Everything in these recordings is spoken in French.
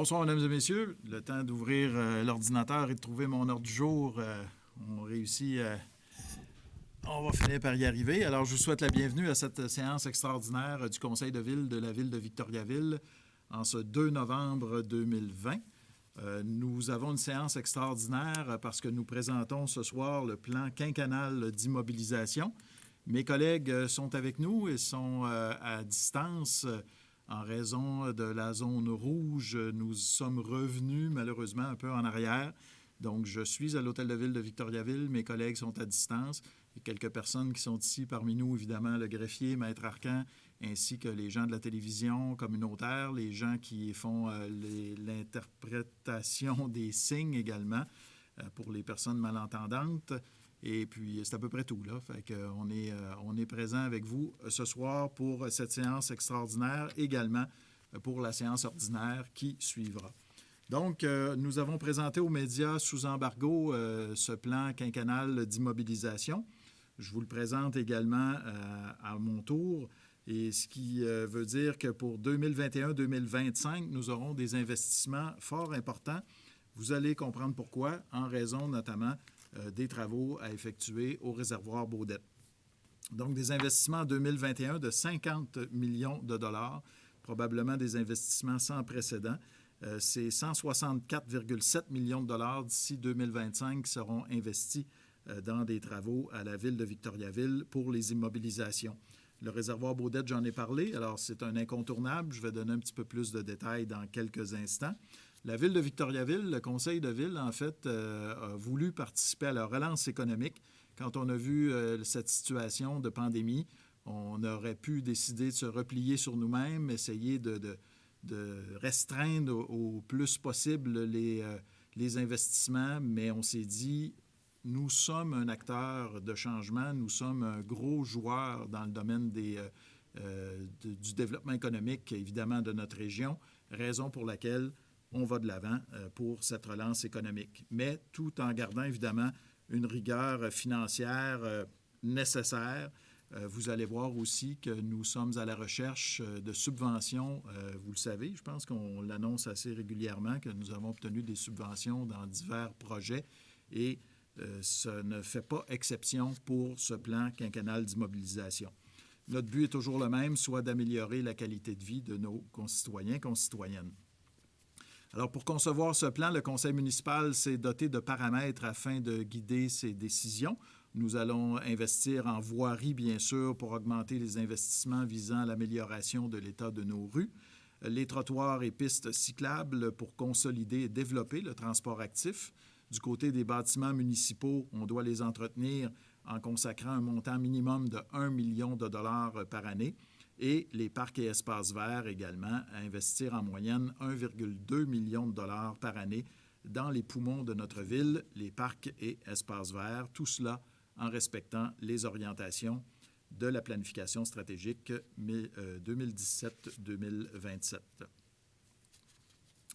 Bonsoir, mesdames et messieurs. Le temps d'ouvrir l'ordinateur et de trouver mon ordre du jour. On réussit. On va finir par y arriver. Alors, je vous souhaite la bienvenue à cette séance extraordinaire du Conseil de ville de la ville de Victoriaville en ce 2 novembre 2020. Nous avons une séance extraordinaire parce que nous présentons ce soir le plan quinquennal d'immobilisation. Mes collègues sont avec nous et sont à distance. En raison de la zone rouge, nous sommes revenus malheureusement un peu en arrière. Donc, je suis à l'Hôtel de Ville de Victoriaville. Mes collègues sont à distance. Il y a quelques personnes qui sont ici parmi nous, évidemment, le greffier, Maître Arcan, ainsi que les gens de la télévision communautaire, les gens qui font l'interprétation des signes également pour les personnes malentendantes. Et puis, c'est à peu près tout, là. Fait qu'on est présent avec vous ce soir pour cette séance extraordinaire, également pour la séance ordinaire qui suivra. Donc, nous avons présenté aux médias sous embargo ce plan quinquennal d'immobilisation. Je vous le présente également à mon tour, et ce qui veut dire que pour 2021-2025, nous aurons des investissements fort importants. Vous allez comprendre pourquoi, en raison notamment des travaux à effectuer au réservoir Baudette. Donc, des investissements en 2021 de 50 millions de dollars, probablement des investissements sans précédent. C'est 164,7 millions de dollars d'ici 2025 qui seront investis dans des travaux à la ville de Victoriaville pour les immobilisations. Le réservoir Baudette, j'en ai parlé. Alors, c'est un incontournable. Je vais donner un petit peu plus de détails dans quelques instants. La ville de Victoriaville, le conseil de ville, en fait, a voulu participer à la relance économique. Quand on a vu cette situation de pandémie, on aurait pu décider de se replier sur nous-mêmes, essayer de restreindre au plus possible les investissements, mais on s'est dit, nous sommes un acteur de changement, nous sommes un gros joueur dans le domaine du développement économique, évidemment, de notre région, raison pour laquelle on va de l'avant pour cette relance économique, mais tout en gardant évidemment une rigueur financière nécessaire. Vous allez voir aussi que nous sommes à la recherche de subventions. Vous le savez, je pense qu'on l'annonce assez régulièrement, que nous avons obtenu des subventions dans divers projets et ça ne fait pas exception pour ce plan quinquennal d'immobilisation. Notre but est toujours le même, soit d'améliorer la qualité de vie de nos concitoyens et concitoyennes. Alors, pour concevoir ce plan, le conseil municipal s'est doté de paramètres afin de guider ses décisions. Nous allons investir en voirie, bien sûr, pour augmenter les investissements visant l'amélioration de l'état de nos rues, les trottoirs et pistes cyclables pour consolider et développer le transport actif. Du côté des bâtiments municipaux, on doit les entretenir en consacrant un montant minimum de 1 million de dollars par année. Et les parcs et espaces verts également, à investir en moyenne 1,2 million de dollars par année dans les poumons de notre ville, les parcs et espaces verts, tout cela en respectant les orientations de la planification stratégique 2017-2027.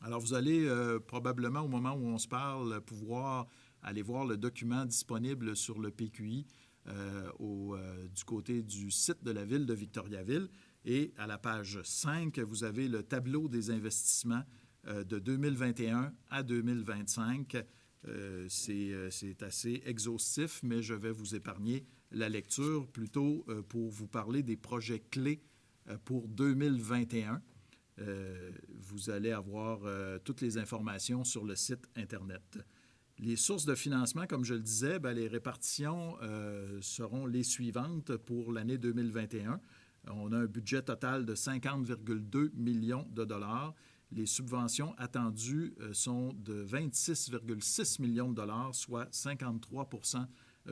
Alors, vous allez probablement, au moment où on se parle, pouvoir aller voir le document disponible sur le PQI du côté du site de la ville de Victoriaville. Et à la page 5, vous avez le tableau des investissements de 2021 à 2025. C'est assez exhaustif, mais je vais vous épargner la lecture plutôt pour vous parler des projets clés pour 2021. Vous allez avoir toutes les informations sur le site Internet. Les sources de financement, comme je le disais, les répartitions seront les suivantes pour l'année 2021. On a un budget total de 50,2 millions de dollars. Les subventions attendues sont de 26,6 millions de dollars, soit 53 %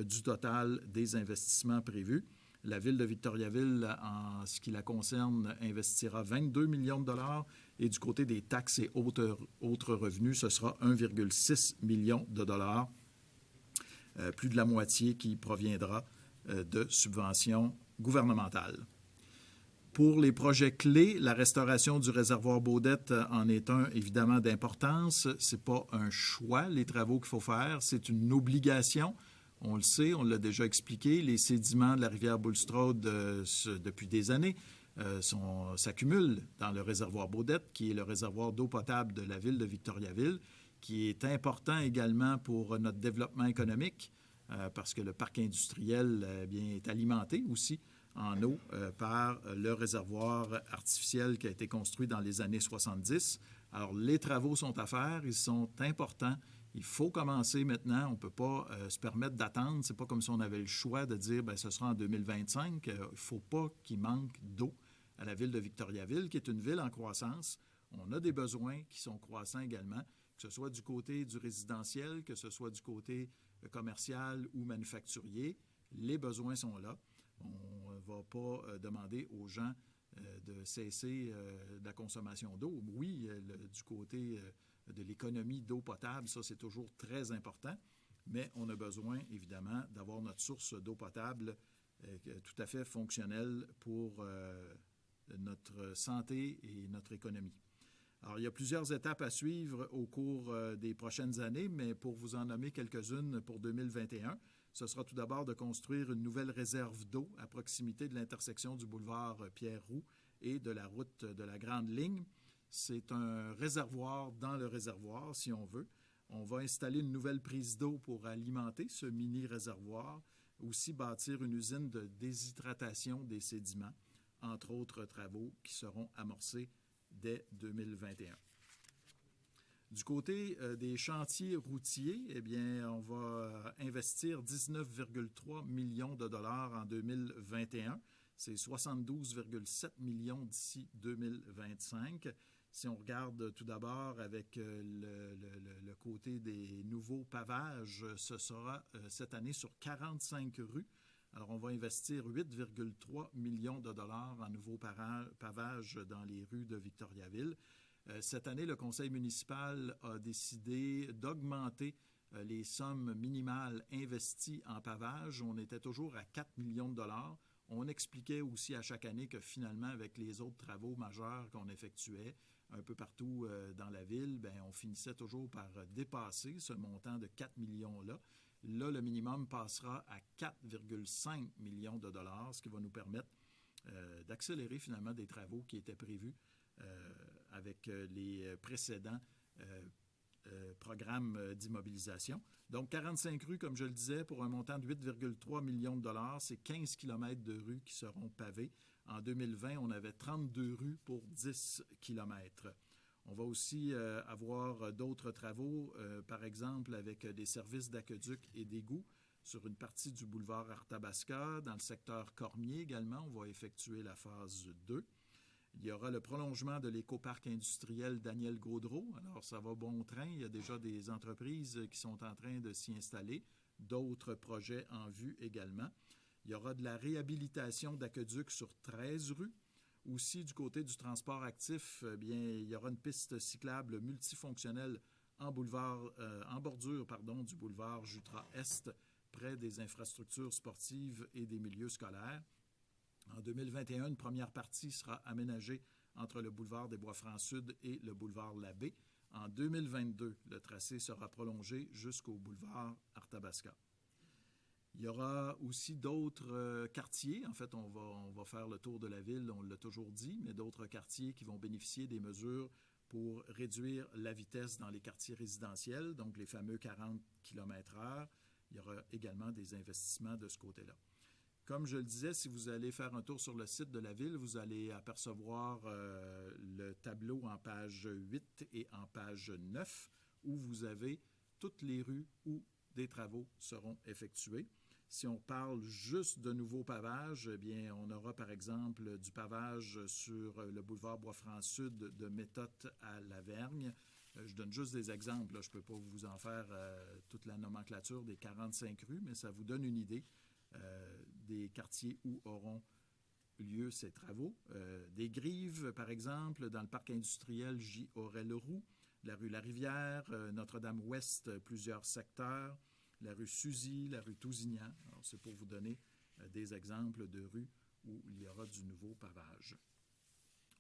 du total des investissements prévus. La ville de Victoriaville, en ce qui la concerne, investira 22 millions de dollars et du côté des taxes et autres revenus, ce sera 1,6 million de dollars, plus de la moitié qui proviendra de subventions gouvernementales. Pour les projets clés, la restauration du réservoir Baudette en est un, évidemment, d'importance. Ce n'est pas un choix, les travaux qu'il faut faire, c'est une obligation. On le sait, on l'a déjà expliqué, les sédiments de la rivière Bulstrode depuis des années s'accumulent dans le réservoir Baudette, qui est le réservoir d'eau potable de la ville de Victoriaville, qui est important également pour notre développement économique, parce que le parc industriel est alimenté aussi en eau par le réservoir artificiel qui a été construit dans les années 70. Alors, les travaux sont à faire, ils sont importants. Il faut commencer maintenant. On ne peut pas se permettre d'attendre. Ce n'est pas comme si on avait le choix de dire ce sera en 2025. Il ne faut pas qu'il manque d'eau à la ville de Victoriaville, qui est une ville en croissance. On a des besoins qui sont croissants également, que ce soit du côté du résidentiel, que ce soit du côté commercial ou manufacturier. Les besoins sont là. On ne va pas demander aux gens de cesser la consommation d'eau. Oui, du côté de l'économie d'eau potable, ça c'est toujours très important, mais on a besoin évidemment d'avoir notre source d'eau potable tout à fait fonctionnelle pour notre santé et notre économie. Alors, il y a plusieurs étapes à suivre au cours des prochaines années, mais pour vous en nommer quelques-unes pour 2021, ce sera tout d'abord de construire une nouvelle réserve d'eau à proximité de l'intersection du boulevard Pierre-Roux et de la route de la Grande Ligne. C'est un réservoir dans le réservoir, si on veut. On va installer une nouvelle prise d'eau pour alimenter ce mini-réservoir, aussi bâtir une usine de déshydratation des sédiments, entre autres travaux qui seront amorcés dès 2021. Du côté des chantiers routiers, eh bien, on va investir 19,3 millions de dollars en 2021. C'est 72,7 millions d'ici 2025. Si on regarde tout d'abord avec le côté des nouveaux pavages, ce sera cette année sur 45 rues. Alors, on va investir 8,3 millions de dollars en nouveaux pavages dans les rues de Victoriaville. Cette année, le conseil municipal a décidé d'augmenter les sommes minimales investies en pavage. On était toujours à 4 millions de dollars. On expliquait aussi à chaque année que finalement, avec les autres travaux majeurs qu'on effectuait un peu partout dans la ville, on finissait toujours par dépasser ce montant de 4 millions-là. Là, le minimum passera à 4,5 millions de dollars, ce qui va nous permettre d'accélérer finalement des travaux qui étaient prévus avec les précédents programmes d'immobilisation. Donc, 45 rues, comme je le disais, pour un montant de 8,3 millions de dollars. C'est 15 kilomètres de rues qui seront pavées. En 2020, on avait 32 rues pour 10 kilomètres. On va aussi avoir d'autres travaux, par exemple avec des services d'aqueduc et d'égouts sur une partie du boulevard Arthabasca. Dans le secteur Cormier également, on va effectuer la phase 2. Il y aura le prolongement de l'écoparc industriel Daniel Gaudreault. Alors, ça va bon train. Il y a déjà des entreprises qui sont en train de s'y installer, d'autres projets en vue également. Il y aura de la réhabilitation d'aqueducs sur 13 rues. Aussi, du côté du transport actif, il y aura une piste cyclable multifonctionnelle en bordure du boulevard Jutras-Est, près des infrastructures sportives et des milieux scolaires. En 2021, une première partie sera aménagée entre le boulevard des Bois-Francs-Sud et le boulevard Labbé. En 2022, le tracé sera prolongé jusqu'au boulevard Arthabasca. Il y aura aussi d'autres quartiers. En fait, on va faire le tour de la ville, on l'a toujours dit, mais d'autres quartiers qui vont bénéficier des mesures pour réduire la vitesse dans les quartiers résidentiels, donc les fameux 40 km/h. Il y aura également des investissements de ce côté-là. Comme je le disais, si vous allez faire un tour sur le site de la ville, vous allez apercevoir le tableau en page 8 et en page 9, où vous avez toutes les rues où des travaux seront effectués. Si on parle juste de nouveaux pavages, eh bien, on aura par exemple du pavage sur le boulevard Bois-Francs-Sud de Méthotte à Lavergne. Je donne juste des exemples. Là. Je ne peux pas vous en faire toute la nomenclature des 45 rues, mais ça vous donne une idée des quartiers où auront lieu ces travaux. Des grives, par exemple, dans le parc industriel J. Aurel-Roux, la rue La-Rivière, Notre-Dame-Ouest, plusieurs secteurs, la rue Suzy, la rue Tousignan. Alors, c'est pour vous donner des exemples de rues où il y aura du nouveau pavage.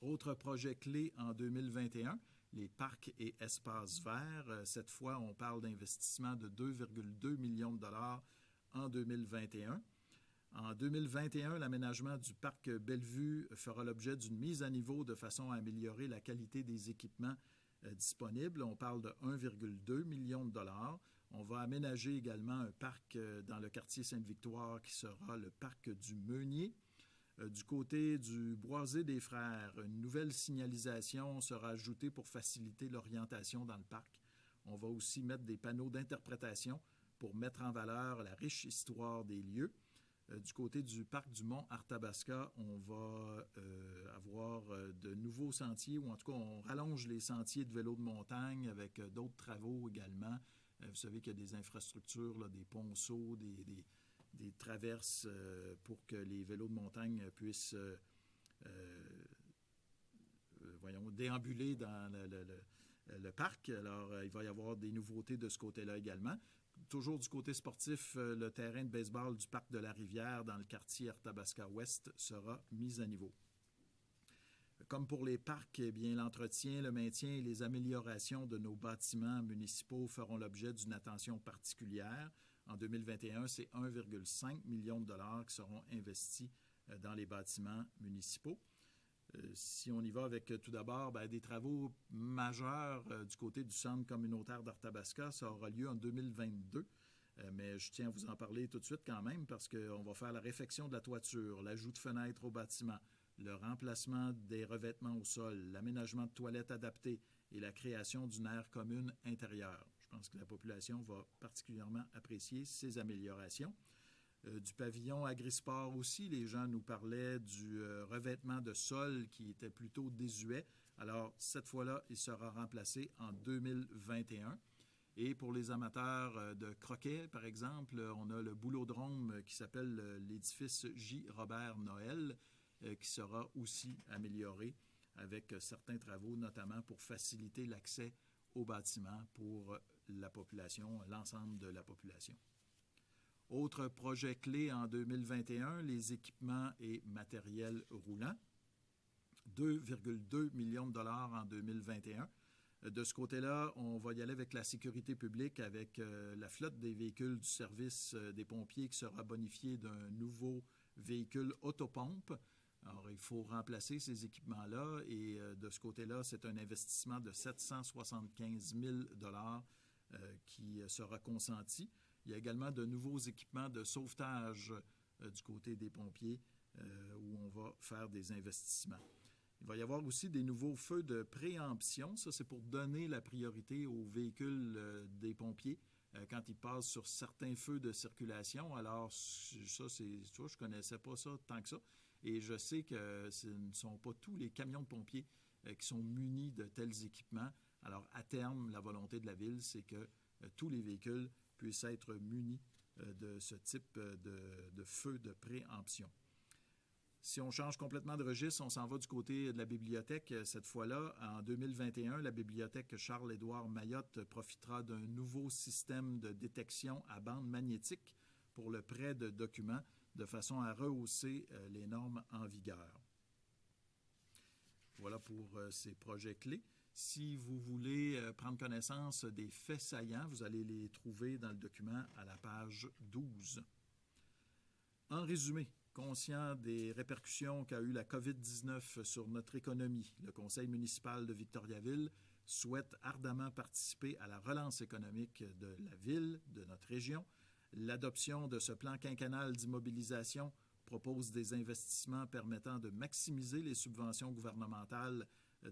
Autre projet clé en 2021, les parcs et espaces verts. Cette fois, on parle d'investissement de 2,2 millions de dollars en 2021. En 2021, l'aménagement du parc Bellevue fera l'objet d'une mise à niveau de façon à améliorer la qualité des équipements disponibles. On parle de 1,2 million de dollars. On va aménager également un parc dans le quartier Sainte-Victoire qui sera le parc du Meunier. Du côté du Boisé des Frères, une nouvelle signalisation sera ajoutée pour faciliter l'orientation dans le parc. On va aussi mettre des panneaux d'interprétation pour mettre en valeur la riche histoire des lieux. Du côté du parc du Mont-Arthabasca, on va avoir de nouveaux sentiers, ou en tout cas, on rallonge les sentiers de vélo de montagne avec d'autres travaux également. Vous savez qu'il y a des infrastructures, là, des ponceaux, des traverses pour que les vélos de montagne puissent déambuler dans le parc. Alors, il va y avoir des nouveautés de ce côté-là également. Toujours du côté sportif, le terrain de baseball du parc de la Rivière dans le quartier Arthabasca-Ouest sera mis à niveau. Comme pour les parcs, eh bien, l'entretien, le maintien et les améliorations de nos bâtiments municipaux feront l'objet d'une attention particulière. En 2021, c'est 1,5 million de dollars qui seront investis dans les bâtiments municipaux. Si on y va avec tout d'abord des travaux majeurs du côté du centre communautaire d'Arthabasca, ça aura lieu en 2022. Mais je tiens à vous en parler tout de suite quand même parce qu'on va faire la réfection de la toiture, l'ajout de fenêtres au bâtiment, le remplacement des revêtements au sol, l'aménagement de toilettes adaptées et la création d'une aire commune intérieure. Je pense que la population va particulièrement apprécier ces améliorations. Du pavillon Agrisport aussi, les gens nous parlaient du revêtement de sol qui était plutôt désuet. Alors, cette fois-là, il sera remplacé en 2021. Et pour les amateurs de croquet, par exemple, on a le boulodrome qui s'appelle l'édifice J. Robert Noël, qui sera aussi amélioré avec certains travaux, notamment pour faciliter l'accès au bâtiment pour la population, l'ensemble de la population. Autre projet clé en 2021, les équipements et matériels roulants. 2,2 millions de dollars en 2021. De ce côté-là, on va y aller avec la sécurité publique, avec la flotte des véhicules du service des pompiers qui sera bonifiée d'un nouveau véhicule autopompe. Alors, il faut remplacer ces équipements-là et de ce côté-là, c'est un investissement de 775 000 dollars qui sera consenti. Il y a également de nouveaux équipements de sauvetage du côté des pompiers où on va faire des investissements. Il va y avoir aussi des nouveaux feux de préemption. Ça, c'est pour donner la priorité aux véhicules des pompiers quand ils passent sur certains feux de circulation. Alors, ça, je ne connaissais pas ça tant que ça. Et je sais que ce ne sont pas tous les camions de pompiers qui sont munis de tels équipements. Alors, à terme, la volonté de la Ville, c'est que tous les véhicules puissent être munis de ce type de feu de préemption. Si on change complètement de registre, on s'en va du côté de la bibliothèque. Cette fois-là, en 2021, la bibliothèque Charles-Édouard Mayotte profitera d'un nouveau système de détection à bande magnétique pour le prêt de documents de façon à rehausser les normes en vigueur. Voilà pour ces projets clés. Si vous voulez prendre connaissance des faits saillants, vous allez les trouver dans le document à la page 12. En résumé, conscient des répercussions qu'a eu la COVID-19 sur notre économie, le Conseil municipal de Victoriaville souhaite ardemment participer à la relance économique de la ville, de notre région. L'adoption de ce plan quinquennal d'immobilisation propose des investissements permettant de maximiser les subventions gouvernementales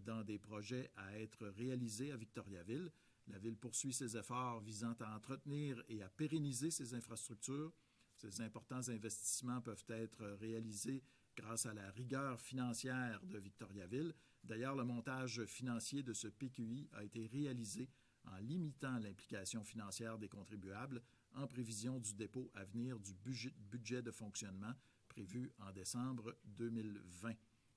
dans des projets à être réalisés à Victoriaville. La Ville poursuit ses efforts visant à entretenir et à pérenniser ses infrastructures. Ces importants investissements peuvent être réalisés grâce à la rigueur financière de Victoriaville. D'ailleurs, le montage financier de ce PQI a été réalisé en limitant l'implication financière des contribuables en prévision du dépôt à venir du budget de fonctionnement prévu en décembre 2020.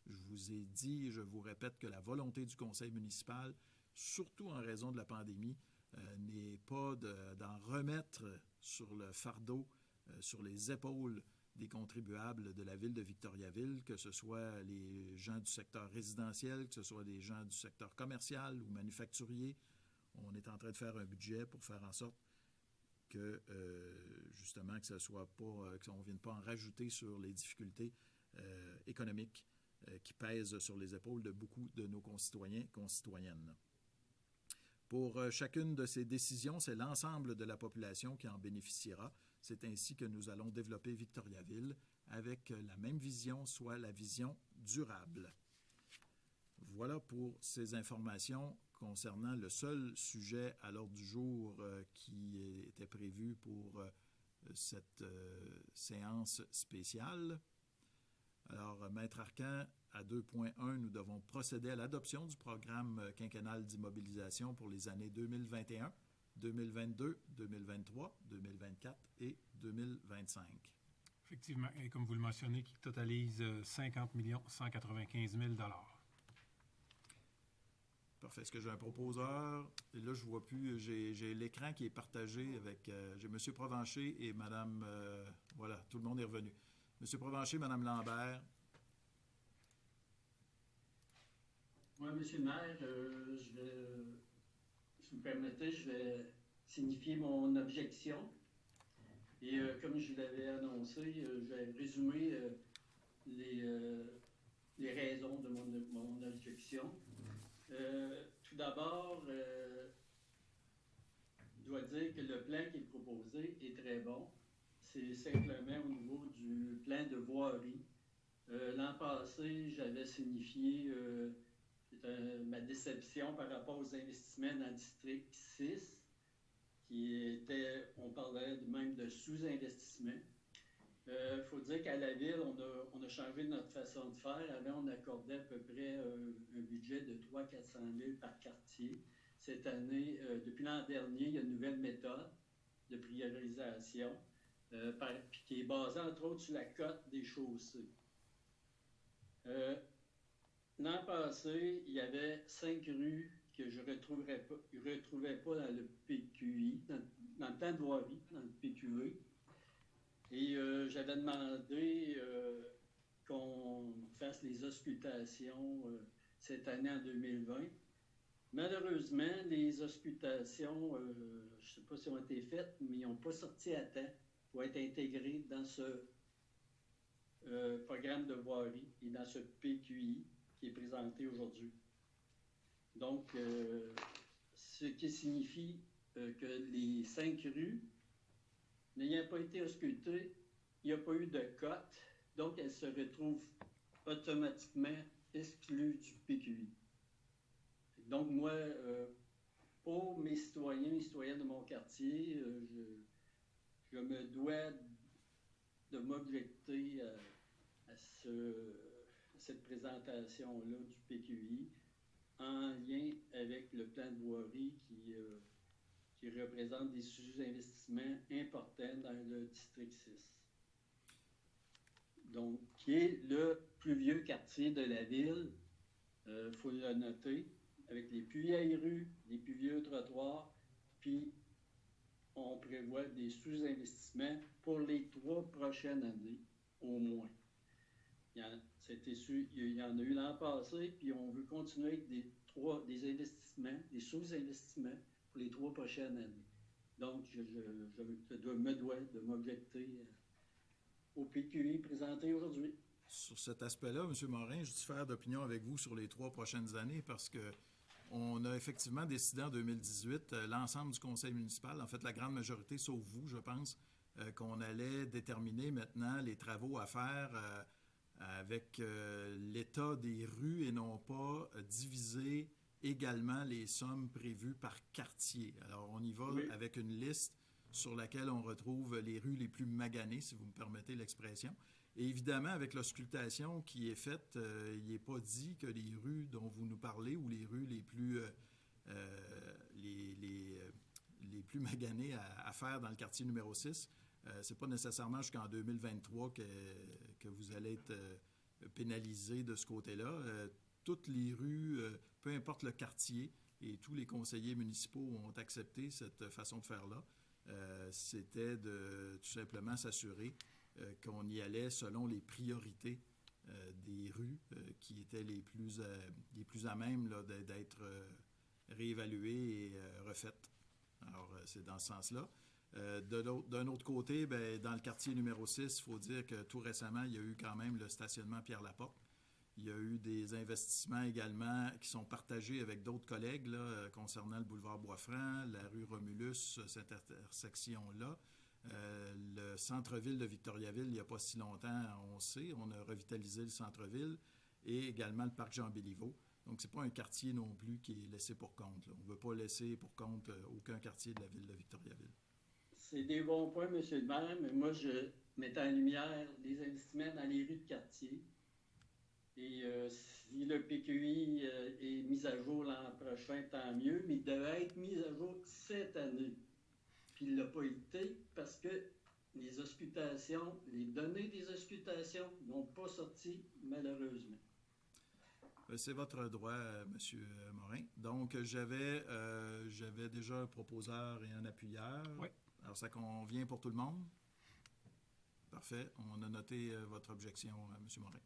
Je vous ai dit et je vous répète que la volonté du conseil municipal, surtout en raison de la pandémie, n'est pas d'en remettre sur le fardeau, sur les épaules des contribuables de la ville de Victoriaville, que ce soit les gens du secteur résidentiel, que ce soit des gens du secteur commercial ou manufacturier. On est en train de faire un budget pour faire en sorte que, justement, que ce soit pas, qu'on ne vienne pas en rajouter sur les difficultés économiques qui pèsent sur les épaules de beaucoup de nos concitoyens et concitoyennes. Pour chacune de ces décisions, c'est l'ensemble de la population qui en bénéficiera. C'est ainsi que nous allons développer Victoriaville avec la même vision, soit la vision durable. Voilà pour ces informations concernant le seul sujet à l'ordre du jour qui était prévu pour cette séance spéciale. Alors, Maître Arcan, à 2.1, nous devons procéder à l'adoption du programme quinquennal d'immobilisation pour les années 2021, 2022, 2023, 2024 et 2025. Effectivement, et comme vous le mentionnez, qui totalise 50 195 000 $. Parfait. Est-ce que j'ai un proposeur? Et là, je ne vois plus. J'ai l'écran qui est partagé avec... j'ai M. Provencher et Mme... voilà, tout le monde est revenu. M. Provencher, Mme Lambert. Oui, M. le maire, si vous me permettez, je vais signifier mon objection. Et comme je l'avais annoncé, je vais résumer les raisons de mon objection. Tout d'abord, je dois dire que le plan qui est proposé est très bon. C'est simplement au niveau du plan de voirie. L'an passé, j'avais signifié ma déception par rapport aux investissements dans le district 6, qui était, on parlait même de sous-investissement. Il faut dire qu'à la ville, on a changé notre façon de faire. Avant, on accordait à peu près un budget de 300 000 $ par quartier. Cette année, depuis l'an dernier, il y a une nouvelle méthode de priorisation qui est basée, entre autres, sur la cote des chaussées. L'an passé, il y avait 5 rues que je ne retrouvais pas dans le PQI, dans le plan de voirie, dans le PQE. Et j'avais demandé qu'on fasse les auscultations cette année en 2020. Malheureusement, les auscultations, je ne sais pas si elles ont été faites, mais ils n'ont pas sorti à temps pour être intégrés dans ce programme de voirie et dans ce PQI qui est présenté aujourd'hui. Donc, ce qui signifie que les 5 rues, n'ayant pas été auscultées, il n'y a pas eu de cote, donc elles se retrouvent automatiquement exclues du PQI. Donc, moi, pour mes citoyens et citoyennes de mon quartier, je me dois de m'objecter à cette présentation-là du PQI en lien avec le plan de voirie qui représente des sous-investissements importants dans le district 6. Donc, qui est le plus vieux quartier de la ville, il faut le noter, avec les plus vieilles rues, les plus vieux trottoirs, puis on prévoit des sous-investissements pour les 3 prochaines années, au moins. Il y en a eu l'an passé, puis on veut continuer avec des investissements, des sous-investissements pour les 3 prochaines années. Donc, je me dois de m'objecter au PQI présenté aujourd'hui. Sur cet aspect-là, M. Morin, je diffère d'opinion avec vous sur les 3 prochaines années parce qu'on a effectivement décidé en 2018, l'ensemble du conseil municipal, en fait la grande majorité, sauf vous, je pense, qu'on allait déterminer maintenant les travaux à faire avec l'état des rues et non pas diviser également les sommes prévues par quartier. Alors, on y va avec une liste sur laquelle on retrouve les rues les plus maganées, si vous me permettez l'expression. Et évidemment, avec l'auscultation qui est faite, il n'est pas dit que les rues dont vous nous parlez ou les rues les plus, les plus maganées à faire dans le quartier numéro 6, ce n'est pas nécessairement jusqu'en 2023 que vous allez être pénalisé de ce côté-là. Toutes les rues, peu importe le quartier, et tous les conseillers municipaux ont accepté cette façon de faire-là. C'était de tout simplement s'assurer qu'on y allait selon les priorités des rues qui étaient les plus à même là, d'être réévaluées et refaites. Alors, c'est dans ce sens-là. D'un autre côté, bien, dans le quartier numéro 6, il faut dire que tout récemment, il y a eu quand même le stationnement Pierre-Laporte. Il y a eu des investissements également qui sont partagés avec d'autres collègues là, concernant le boulevard Boisfranc, la rue Romulus, cette intersection-là. Le centre-ville de Victoriaville, il n'y a pas si longtemps, on sait, on a revitalisé le centre-ville et également le parc Jean-Béliveau. Donc, ce n'est pas un quartier non plus qui est laissé pour compte, là. On ne veut pas laisser pour compte aucun quartier de la ville de Victoriaville. C'est des bons points, M. le maire, mais moi, je mettais en lumière les investissements dans les rues de quartier. Et si le PQI est mis à jour l'an prochain, tant mieux, mais il devait être mis à jour cette année. Puis il ne l'a pas été parce que les auscultations, les données des auscultations n'ont pas sorti, malheureusement. C'est votre droit, M. Morin. Donc, j'avais déjà un proposeur et un appuyeur. Oui. Alors, ça convient pour tout le monde? Parfait. On a noté votre objection, M. Morin.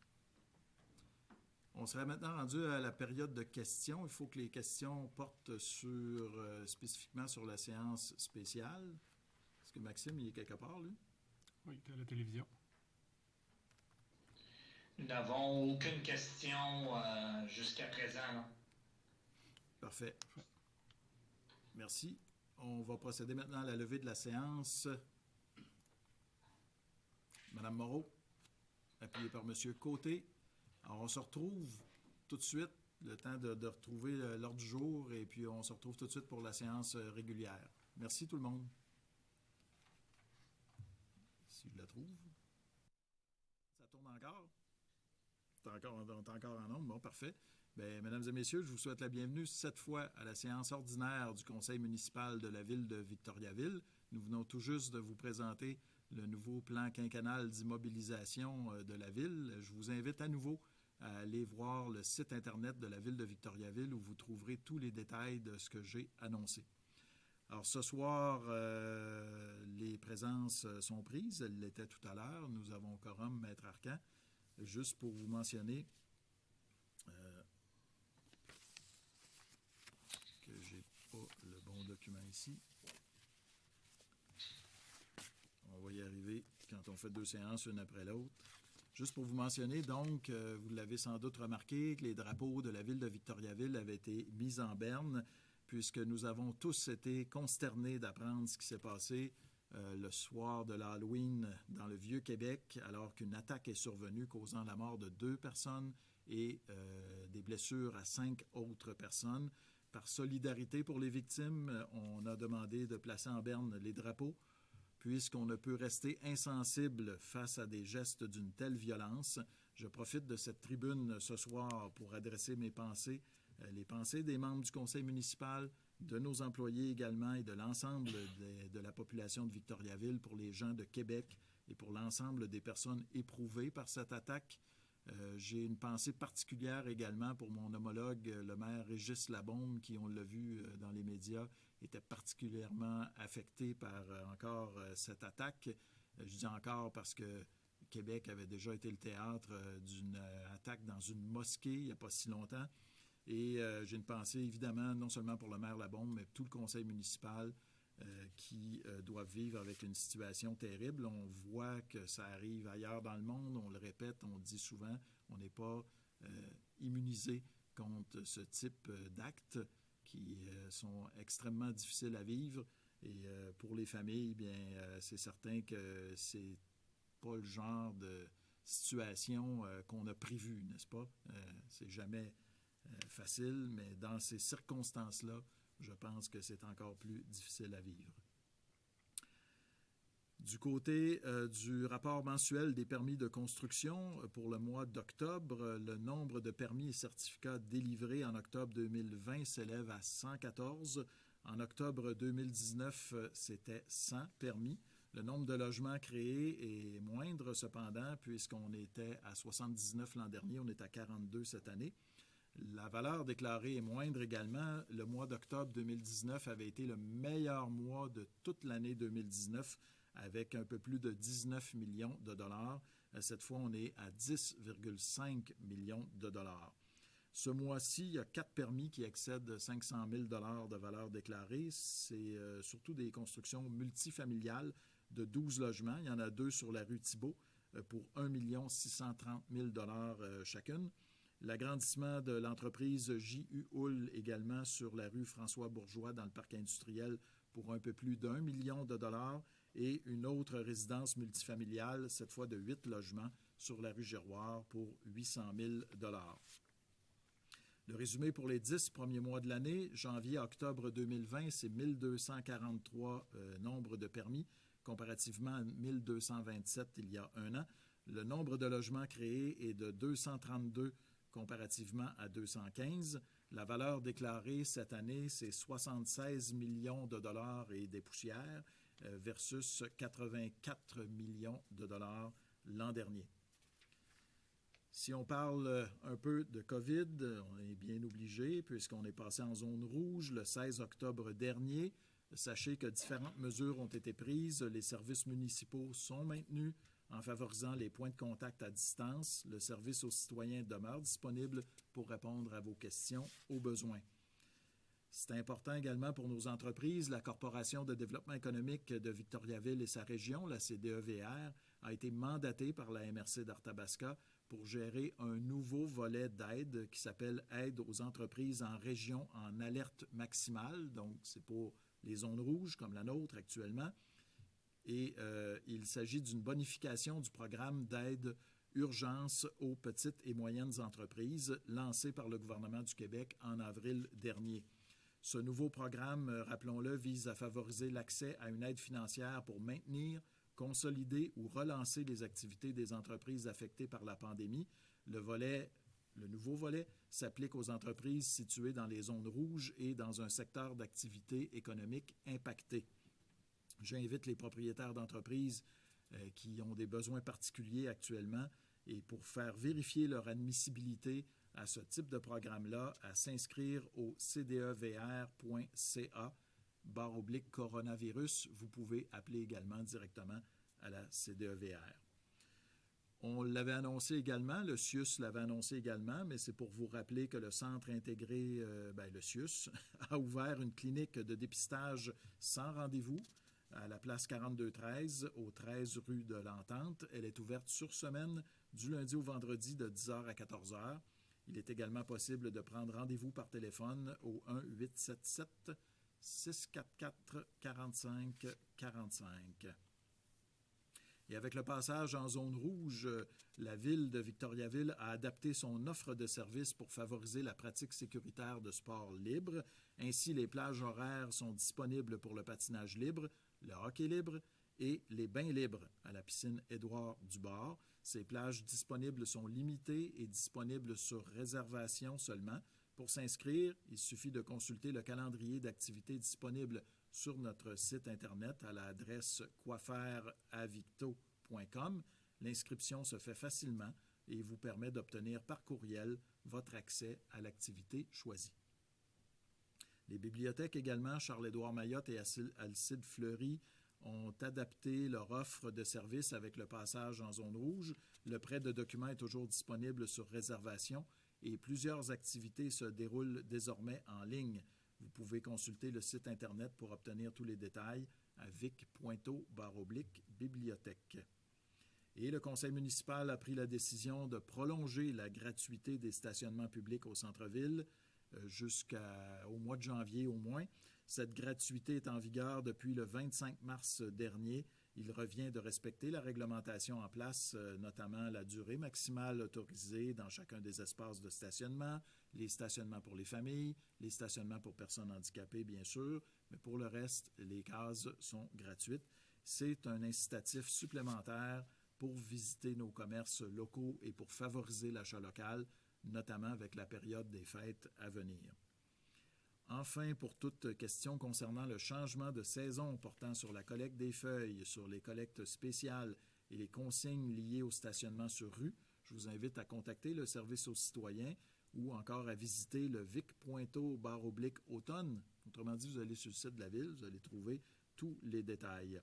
On serait maintenant rendu à la période de questions. Il faut que les questions portent spécifiquement sur la séance spéciale. Est-ce que Maxime, il est quelque part, lui? Oui, à la télévision. Nous n'avons aucune question jusqu'à présent. Non? Parfait. Merci. On va procéder maintenant à la levée de la séance. Madame Moreau, appuyée par Monsieur Côté. Alors, on se retrouve tout de suite, le temps de retrouver l'ordre du jour, et puis on se retrouve tout de suite pour la séance régulière. Merci tout le monde. Si je la trouve. Ça tourne encore? On est encore en nombre. Bon, parfait. Bien, mesdames et messieurs, je vous souhaite la bienvenue cette fois à la séance ordinaire du Conseil municipal de la ville de Victoriaville. Nous venons tout juste de vous présenter le nouveau plan quinquennal d'immobilisation de la ville. Je vous invite à nouveau à aller voir le site Internet de la ville de Victoriaville où vous trouverez tous les détails de ce que j'ai annoncé. Alors, ce soir, les présences sont prises. Elles l'étaient tout à l'heure. Nous avons quorum, Maître Arcan. Juste pour vous mentionner que je n'ai pas le bon document ici. On va y arriver quand on fait deux séances, une après l'autre. Juste pour vous mentionner, donc, vous l'avez sans doute remarqué, que les drapeaux de la ville de Victoriaville avaient été mis en berne, puisque nous avons tous été consternés d'apprendre ce qui s'est passé le soir de l'Halloween dans le Vieux-Québec, alors qu'une attaque est survenue causant la mort de 2 personnes et des blessures à 5 autres personnes. Par solidarité pour les victimes, on a demandé de placer en berne les drapeaux, puisqu'on ne peut rester insensible face à des gestes d'une telle violence. Je profite de cette tribune ce soir pour adresser mes pensées, les pensées des membres du conseil municipal, de nos employés également et de l'ensemble de la population de Victoriaville pour les gens de Québec et pour l'ensemble des personnes éprouvées par cette attaque. J'ai une pensée particulière également pour mon homologue, le maire Régis Labaume, qui, on l'a vu dans les médias, était particulièrement affecté par encore cette attaque. Je dis encore parce que Québec avait déjà été le théâtre d'une attaque dans une mosquée il n'y a pas si longtemps. Et j'ai une pensée évidemment non seulement pour le maire Labaume, mais tout le conseil municipal qui doivent vivre avec une situation terrible. On voit que ça arrive ailleurs dans le monde, on le répète, on le dit souvent, on n'est pas immunisé contre ce type d'actes qui sont extrêmement difficiles à vivre. Et pour les familles, bien, c'est certain que c'est pas le genre de situation qu'on a prévu, n'est-ce pas? C'est jamais facile, mais dans ces circonstances-là, je pense que c'est encore plus difficile à vivre. Du côté du rapport mensuel des permis de construction pour le mois d'octobre, le nombre de permis et certificats délivrés en octobre 2020 s'élève à 114. En octobre 2019, c'était 100 permis. Le nombre de logements créés est moindre cependant, puisqu'on était à 79 l'an dernier, on est à 42 cette année. La valeur déclarée est moindre également. Le mois d'octobre 2019 avait été le meilleur mois de toute l'année 2019 avec un peu plus de 19 millions de dollars. Cette fois, on est à 10,5 millions de dollars. Ce mois-ci, il y a 4 permis qui excèdent 500 000 de valeur déclarée. C'est surtout des constructions multifamiliales de 12 logements. Il y en a 2 sur la rue Thibault pour 1 630 000 chacune. L'agrandissement de l'entreprise J.U. Hull également sur la rue François-Bourgeois dans le parc industriel pour un peu plus d'1 million de dollars et une autre résidence multifamiliale, cette fois de 8 logements, sur la rue Giroir pour 800 000 dollars. Le résumé pour les 10 premiers mois de l'année, janvier à octobre 2020, c'est 1243 nombres de permis, comparativement à 1227 il y a un an. Le nombre de logements créés est de 232 comparativement à 215. La valeur déclarée cette année, c'est 76 millions de dollars et des poussières versus 84 millions de dollars l'an dernier. Si on parle un peu de COVID, on est bien obligé puisqu'on est passé en zone rouge le 16 octobre dernier. Sachez que différentes mesures ont été prises. Les services municipaux sont maintenus en favorisant les points de contact à distance. Le service aux citoyens demeure disponible pour répondre à vos questions au besoin. C'est important également pour nos entreprises. La Corporation de développement économique de Victoriaville et sa région, la CDEVR, a été mandatée par la MRC d'Arthabasca pour gérer un nouveau volet d'aide qui s'appelle « Aide aux entreprises en région en alerte maximale ». Donc, c'est pour les zones rouges comme la nôtre actuellement. Et il s'agit d'une bonification du programme d'aide urgence aux petites et moyennes entreprises lancé par le gouvernement du Québec en avril dernier. Ce nouveau programme, rappelons-le, vise à favoriser l'accès à une aide financière pour maintenir, consolider ou relancer les activités des entreprises affectées par la pandémie. Le nouveau volet s'applique aux entreprises situées dans les zones rouges et dans un secteur d'activité économique impacté. J'invite les propriétaires d'entreprises qui ont des besoins particuliers actuellement et pour faire vérifier leur admissibilité à ce type de programme-là, à s'inscrire au cdevr.ca/coronavirus. Vous pouvez appeler également directement à la CDEVR. On l'avait annoncé également, le CIUS l'avait annoncé également, mais c'est pour vous rappeler que le Centre intégré, le CIUS, a ouvert une clinique de dépistage sans rendez-vous à la place 4213, au 13 rue de l'Entente. Elle est ouverte sur semaine, du lundi au vendredi de 10h à 14h. Il est également possible de prendre rendez-vous par téléphone au 1-877-644-4545. Et avec le passage en zone rouge, la ville de Victoriaville a adapté son offre de services pour favoriser la pratique sécuritaire de sport libre. Ainsi, les plages horaires sont disponibles pour le patinage libre, le hockey libre et les bains libres à la piscine Édouard Dubord. Ces plages disponibles sont limitées et disponibles sur réservation seulement. Pour s'inscrire, il suffit de consulter le calendrier d'activités disponibles sur notre site Internet à l'adresse coiffeuravicto.com. L'inscription se fait facilement et vous permet d'obtenir par courriel votre accès à l'activité choisie. Les bibliothèques également, Charles-Édouard Mayotte et Alcide Fleury, ont adapté leur offre de services avec le passage en zone rouge. Le prêt de documents est toujours disponible sur réservation et plusieurs activités se déroulent désormais en ligne. Vous pouvez consulter le site Internet pour obtenir tous les détails à vic.to/bibliothèque. Et le conseil municipal a pris la décision de prolonger la gratuité des stationnements publics au centre-ville jusqu'au mois de janvier au moins. Cette gratuité est en vigueur depuis le 25 mars dernier. Il revient de respecter la réglementation en place, notamment la durée maximale autorisée dans chacun des espaces de stationnement, les stationnements pour les familles, les stationnements pour personnes handicapées, bien sûr, mais pour le reste, les cases sont gratuites. C'est un incitatif supplémentaire pour visiter nos commerces locaux et pour favoriser l'achat local, notamment avec la période des fêtes à venir. Enfin, pour toute question concernant le changement de saison portant sur la collecte des feuilles, sur les collectes spéciales et les consignes liées au stationnement sur rue, je vous invite à contacter le service aux citoyens ou encore à visiter le vic.to/automne. Autrement dit, vous allez sur le site de la ville, vous allez trouver tous les détails.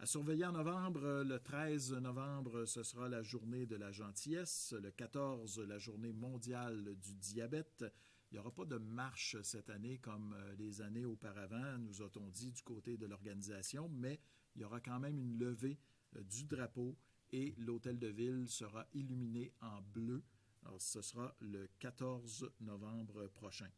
À surveiller en novembre, le 13 novembre, ce sera la journée de la gentillesse. Le 14, la journée mondiale du diabète. Il n'y aura pas de marche cette année comme les années auparavant, nous a-t-on dit du côté de l'organisation, mais il y aura quand même une levée du drapeau et l'hôtel de ville sera illuminé en bleu. Alors, ce sera le 14 novembre prochain.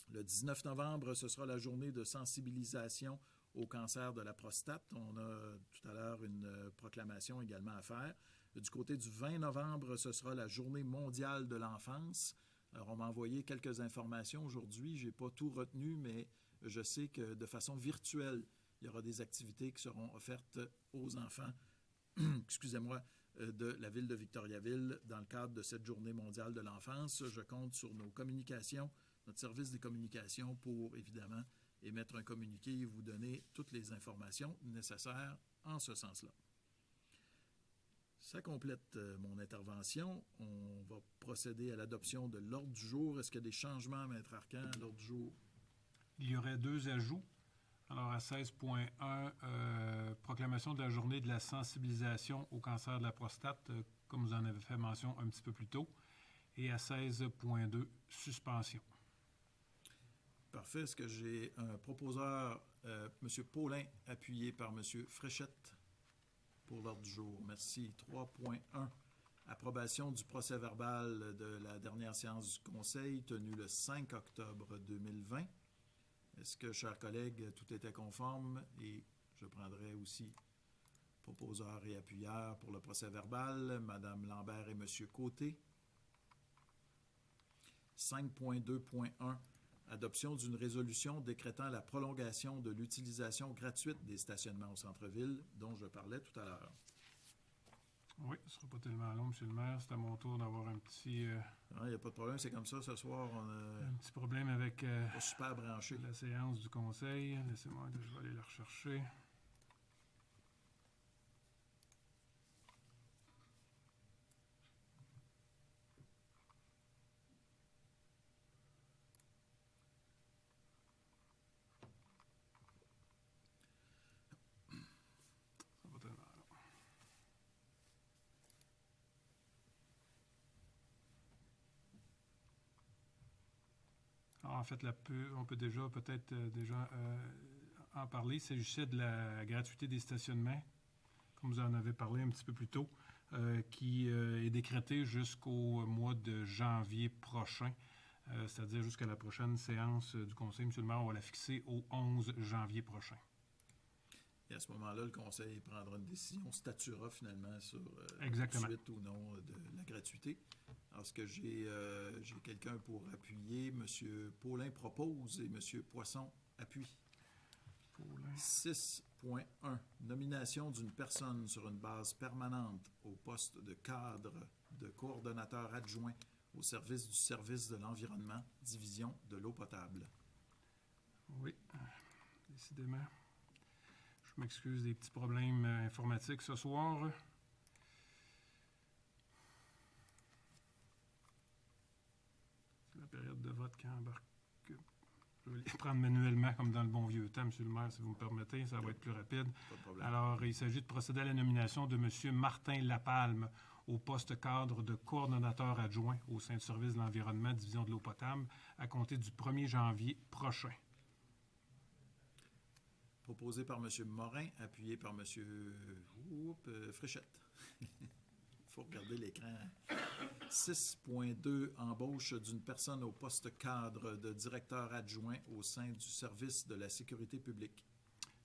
Le 19 novembre, ce sera la journée de sensibilisation au cancer de la prostate. On a tout à l'heure une proclamation également à faire. Du côté du 20 novembre, ce sera la journée mondiale de l'enfance. Alors, on m'a envoyé quelques informations aujourd'hui. Je n'ai pas tout retenu, mais je sais que de façon virtuelle, il y aura des activités qui seront offertes aux enfants, excusez-moi, de la ville de Victoriaville dans le cadre de cette journée mondiale de l'enfance. Je compte sur nos communications, notre service des communications pour, évidemment, émettre un communiqué et vous donner toutes les informations nécessaires en ce sens-là. Ça complète mon intervention. On va procéder à l'adoption de l'ordre du jour. Est-ce qu'il y a des changements, Maître Arcan, à l'ordre du jour? Il y aurait 2 ajouts. Alors, à 16.1, proclamation de la journée de la sensibilisation au cancer de la prostate, comme vous en avez fait mention un petit peu plus tôt. Et à 16.2, suspension. Parfait. Est-ce que j'ai un proposeur, M. Paulin, appuyé par M. Fréchette, pour l'ordre du jour? Merci. 3.1. Approbation du procès-verbal de la dernière séance du Conseil tenue le 5 octobre 2020. Est-ce que, chers collègues, tout était conforme? Et je prendrai aussi proposeur et appuyeur pour le procès-verbal, Mme Lambert et M. Côté. 5.2.1. Adoption d'une résolution décrétant la prolongation de l'utilisation gratuite des stationnements au centre-ville, dont je parlais tout à l'heure. Oui, ce ne sera pas tellement long, M. le maire. C'est à mon tour d'avoir un petit... Il n'y a pas de problème, c'est comme ça. Ce soir, on a un petit problème avec pas super branché. la séance du Conseil. Laissez-moi, je vais aller la rechercher. Ça va tellement long. Alors, en fait, on peut déjà peut-être en parler. Il s'agissait de la gratuité des stationnements, comme vous en avez parlé un petit peu plus tôt, qui est décrétée jusqu'au mois de janvier prochain, c'est-à-dire jusqu'à la prochaine séance du Conseil. M. le maire, on va la fixer au 11 janvier prochain. Et à ce moment-là, le Conseil prendra une décision, statuera finalement sur Exactement. la suite ou non de la gratuité. Alors, est-ce que j'ai quelqu'un pour appuyer? M. Paulin propose et M. Poisson appuie. 6.1. Nomination d'une personne sur une base permanente au poste de cadre de coordonnateur adjoint au service du service de l'environnement, division de l'eau potable. Oui, décidément. Je m'excuse des petits problèmes informatiques ce soir. C'est la période de vote qui embarque. Je vais les prendre manuellement, comme dans le bon vieux temps, M. le maire, si vous me permettez, ça va être plus rapide. Pas de problème. Alors, il s'agit de procéder à la nomination de M. Martin Lapalme au poste cadre de coordonnateur adjoint au sein du service de l'environnement, division de l'eau potable, à compter du 1er janvier prochain. Proposé par M. Morin, appuyé par M. Fréchette. Il faut regarder l'écran. 6.2. Embauche d'une personne au poste cadre de directeur adjoint au sein du service de la sécurité publique.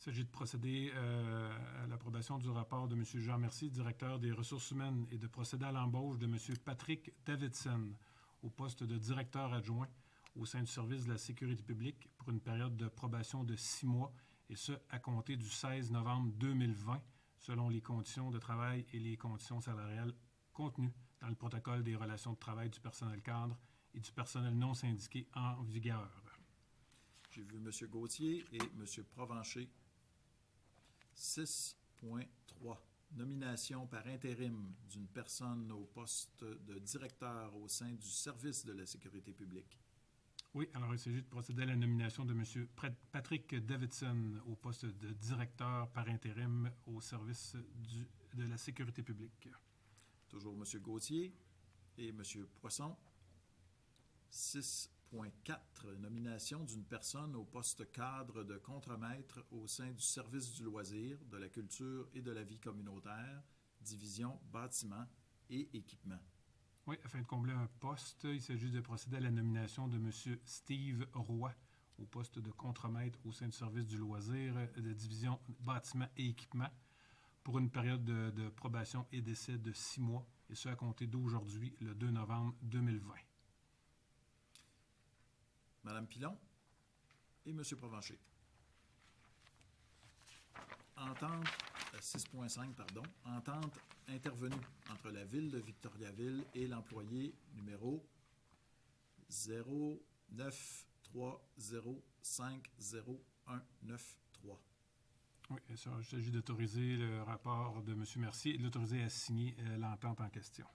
Il s'agit de procéder à l'approbation du rapport de M. Jean Mercier, directeur des ressources humaines, et de procéder à l'embauche de M. Patrick Davidson au poste de directeur adjoint au sein du service de la sécurité publique pour une période de probation de 6 mois, et ce, à compter du 16 novembre 2020, selon les conditions de travail et les conditions salariales contenues dans le protocole des relations de travail du personnel cadre et du personnel non syndiqué en vigueur. J'ai vu M. Gauthier et M. Provencher. 6.3. Nomination par intérim d'une personne au poste de directeur au sein du service de la sécurité publique. Oui, alors il s'agit de procéder à la nomination de M. Patrick Davidson au poste de directeur par intérim au service de la sécurité publique. Toujours M. Gauthier et M. Poisson. 6.4, nomination d'une personne au poste cadre de contremaître au sein du service du loisir, de la culture et de la vie communautaire, division bâtiment et équipement. Oui, afin de combler un poste, il s'agit de procéder à la nomination de M. Steve Roy au poste de contremaître au sein du service du loisir de division bâtiment et équipement pour une période de probation et d'essai de 6 mois, et ce à compter d'aujourd'hui, le 2 novembre 2020. Mme Pilon et M. Provencher. Entente, 6.5, pardon, entente intervenue entre la Ville de Victoriaville et l'employé numéro 093050193. Oui, il s'agit d'autoriser le rapport de M. Mercier et de l'autoriser à signer l'entente en question.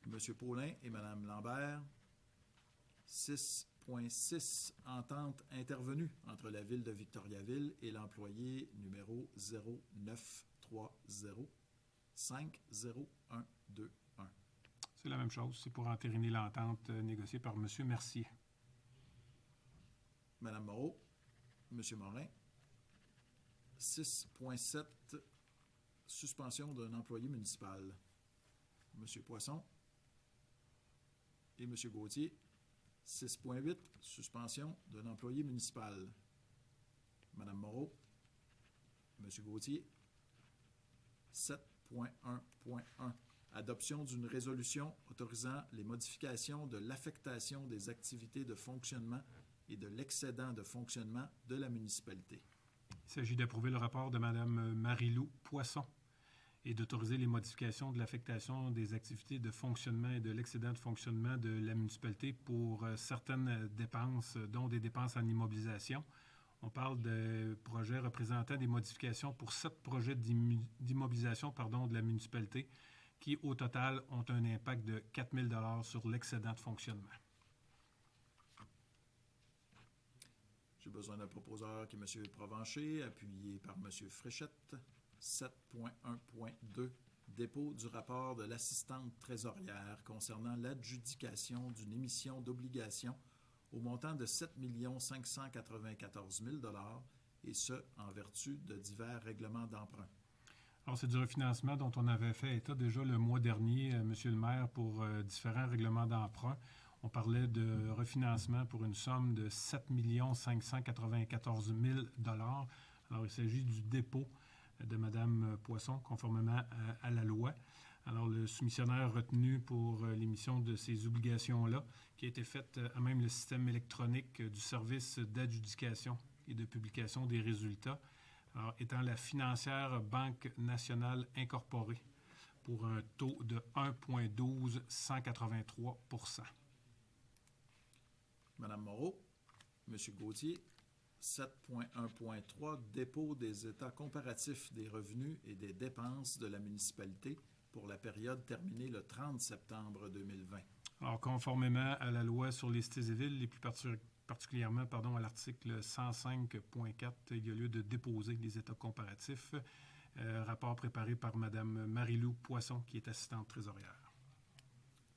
M. Paulin et Mme Lambert. 6.6, entente intervenue entre la Ville de Victoriaville et l'employé numéro 093050121. C'est la même chose, c'est pour entériner l'entente négociée par M. Mercier. Mme Moreau, M. Morin. 6.7, suspension d'un employé municipal. M. Poisson et M. Gauthier. 6.8, suspension d'un employé municipal. Mme Moreau, M. Gauthier. 7.1.1, adoption d'une résolution autorisant les modifications de l'affectation des activités de fonctionnement et de l'excédent de fonctionnement de la municipalité. Il s'agit d'approuver le rapport de Mme Marie-Lou Poisson et d'autoriser les modifications de l'affectation des activités de fonctionnement et de l'excédent de fonctionnement de la municipalité pour certaines dépenses, dont des dépenses en immobilisation. On parle de projets représentant des modifications pour 7 projets d'immobilisation de la municipalité qui, au total, ont un impact de 4 000 $ sur l'excédent de fonctionnement. J'ai besoin d'un proposeur qui est M. Provencher, appuyé par M. Fréchette. 7.1.2, dépôt du rapport de l'assistante trésorière concernant l'adjudication d'une émission d'obligation au montant de 7 594 000 $, et ce, en vertu de divers règlements d'emprunt. Alors, c'est du refinancement dont on avait fait état déjà le mois dernier, Monsieur le maire, pour différents règlements d'emprunt. On parlait de refinancement pour une somme de 7 594 000 $. Alors, il s'agit du dépôt de Mme Poisson, conformément à la loi. Alors, le soumissionnaire retenu pour l'émission de ces obligations-là, qui a été faite à même le système électronique du service d'adjudication et de publication des résultats, alors, étant la financière Banque nationale incorporée, pour un taux de 1,12183 %. Mme Moreau, M. Gauthier. 7.1.3, dépôt des états comparatifs des revenus et des dépenses de la municipalité pour la période terminée le 30 septembre 2020. Alors, conformément à la loi sur les cités et villes, et plus particulièrement à l'article 105.4, il y a lieu de déposer les états comparatifs. Rapport préparé par Mme Marie-Lou Poisson, qui est assistante trésorière.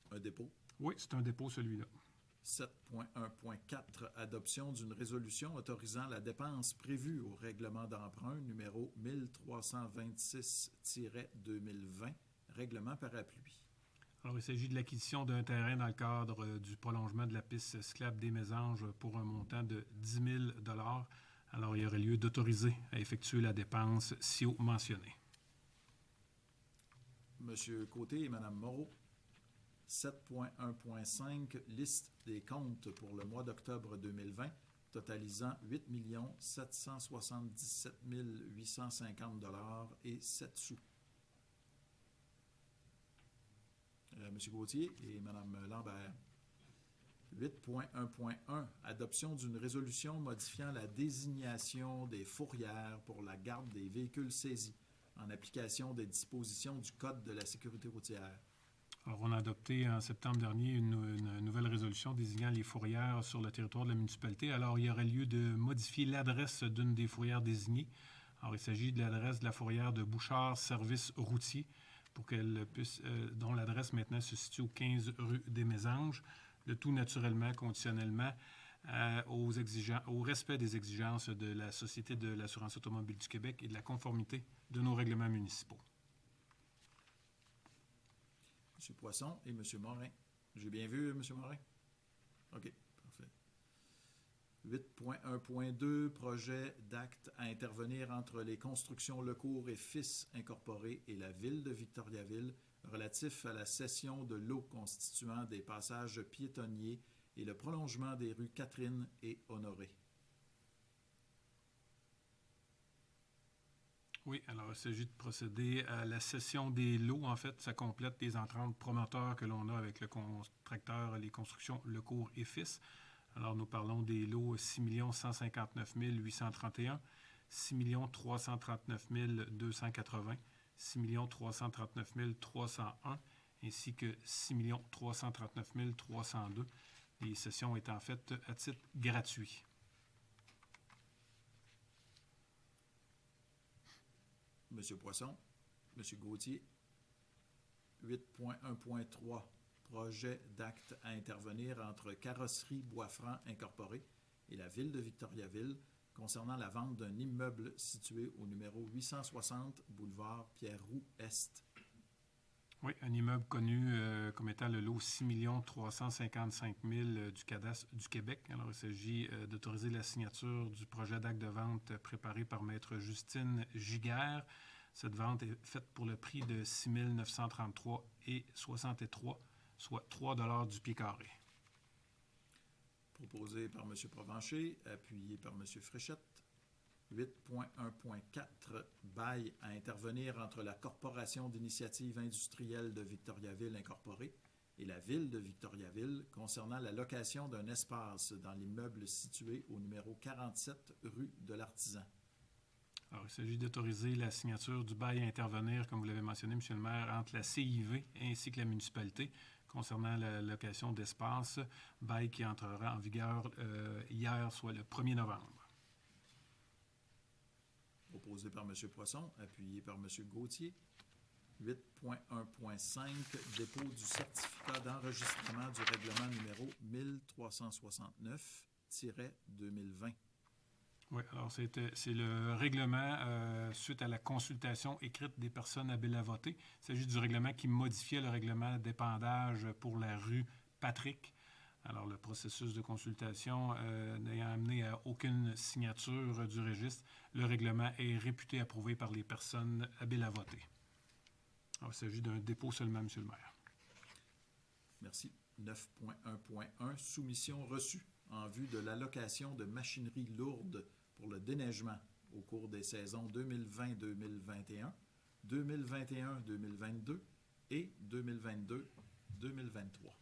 Un dépôt? Oui, c'est un dépôt, celui-là. 7.1.4, adoption d'une résolution autorisant la dépense prévue au règlement d'emprunt numéro 1326-2020, règlement parapluie. Alors, il s'agit de l'acquisition d'un terrain dans le cadre du prolongement de la piste cyclable des Mésanges pour un montant de 10 000 $. Alors, il y aurait lieu d'autoriser à effectuer la dépense si haut mentionnée. Monsieur Côté et Mme Moreau. 7.1.5, liste des comptes pour le mois d'octobre 2020, totalisant 8 777 850 $ et 7 sous. M. Gauthier et Mme Lambert. 8.1.1, adoption d'une résolution modifiant la désignation des fourrières pour la garde des véhicules saisis, en application des dispositions du Code de la sécurité routière. Alors, on a adopté en septembre dernier une nouvelle résolution désignant les fourrières sur le territoire de la municipalité. Alors, il y aurait lieu de modifier l'adresse d'une des fourrières désignées. Alors, il s'agit de l'adresse de la fourrière de Bouchard Service Routier, pour qu'elle puisse, dont l'adresse maintenant se situe au 15 rue des Mésanges. Le tout naturellement, conditionnellement, au respect des exigences de la Société de l'assurance automobile du Québec et de la conformité de nos règlements municipaux. M. Poisson et M. Morin. J'ai bien vu, M. Morin? OK, parfait. 8.1.2, projet d'acte à intervenir entre les constructions Lecourt et Fils Incorporés et la Ville de Victoriaville relatif à la cession de l'eau constituant des passages piétonniers et le prolongement des rues Catherine et Honoré. Oui, alors il s'agit de procéder à la cession des lots. En fait, ça complète les ententes promoteurs que l'on a avec le contracteur Les Constructions Lecourt et Fils. Alors, nous parlons des lots 6 159 831, 6 339 280, 6 339 301, ainsi que 6 339 302. Les cessions étant faites à titre gratuit. M. Poisson, M. Gauthier. 8.1.3, projet d'acte à intervenir entre Carrosserie Boisfranc Incorporée et la Ville de Victoriaville concernant la vente d'un immeuble situé au numéro 860 boulevard Pierre-Roux-Est. Oui, un immeuble connu comme étant le lot 6 355 000 du cadastre du Québec. Alors, il s'agit d'autoriser la signature du projet d'acte de vente préparé par Maître Justine Giguère. Cette vente est faite pour le prix de 6 933,63, soit 3 $ du pied carré. Proposé par M. Provencher, appuyé par M. Fréchette. 8.1.4, bail à intervenir entre la Corporation d'initiative industrielle de Victoriaville Incorporée et la Ville de Victoriaville concernant la location d'un espace dans l'immeuble situé au numéro 47 rue de l'Artisan. Alors, il s'agit d'autoriser la signature du bail à intervenir, comme vous l'avez mentionné, M. le maire, entre la CIV ainsi que la municipalité concernant la location d'espace, bail qui entrera en vigueur hier, soit le 1er novembre. Proposé par M. Poisson, appuyé par M. Gauthier. 8.1.5, dépôt du certificat d'enregistrement du règlement numéro 1369-2020. Oui, alors c'est le règlement suite à la consultation écrite des personnes habiles à voter. Il s'agit du règlement qui modifiait le règlement d'épandage pour la rue Patrick. Alors, le processus de consultation n'ayant amené à aucune signature du registre, le règlement est réputé approuvé par les personnes habiles à voter. Alors, il s'agit d'un dépôt seulement, M. le maire. Merci. 9.1.1, soumission reçue en vue de l'allocation de machinerie lourde pour le déneigement au cours des saisons 2020-2021, 2021-2022 et 2022-2023.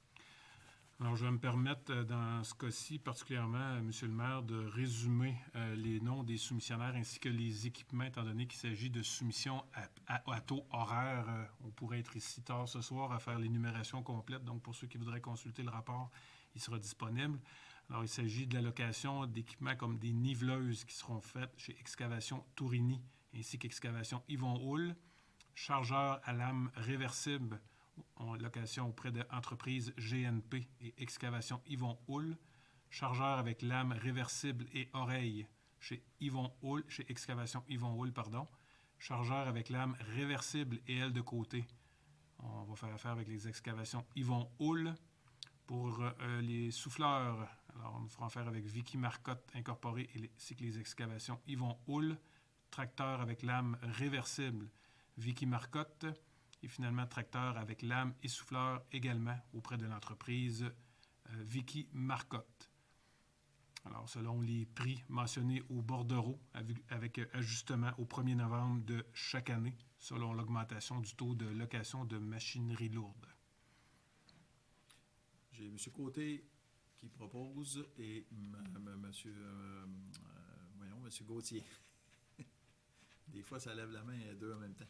Alors, je vais me permettre, dans ce cas-ci, particulièrement, M. le maire, de résumer les noms des soumissionnaires ainsi que les équipements, étant donné qu'il s'agit de soumissions à taux horaire. On pourrait être ici tard ce soir à faire l'énumération complète. Donc, pour ceux qui voudraient consulter le rapport, il sera disponible. Alors, il s'agit de l'allocation d'équipements comme des niveleuses qui seront faites chez Excavation Tourigny ainsi qu'Excavation Yvon Houle, chargeur à lame réversible en location auprès de l'entreprise GNP et Excavation Yvon Houle, chargeur avec lame réversible et oreille chez Excavation Yvon Houle, chargeur avec lame réversible et aile de côté. On va faire affaire avec les excavations Yvon Houle. Pour les souffleurs, alors on fera affaire avec Vicky Marcotte Incorporée ainsi que les excavations Yvon Houle, tracteur avec lame réversible Vicky Marcotte, et finalement tracteur avec lame et souffleur également auprès de l'entreprise Vicky Marcotte. Alors, selon les prix mentionnés au bordereau, avec ajustement au 1er novembre de chaque année, selon l'augmentation du taux de location de machinerie lourde. J'ai M. Côté qui propose et M. Gauthier. Des fois, ça lève la main à deux en même temps.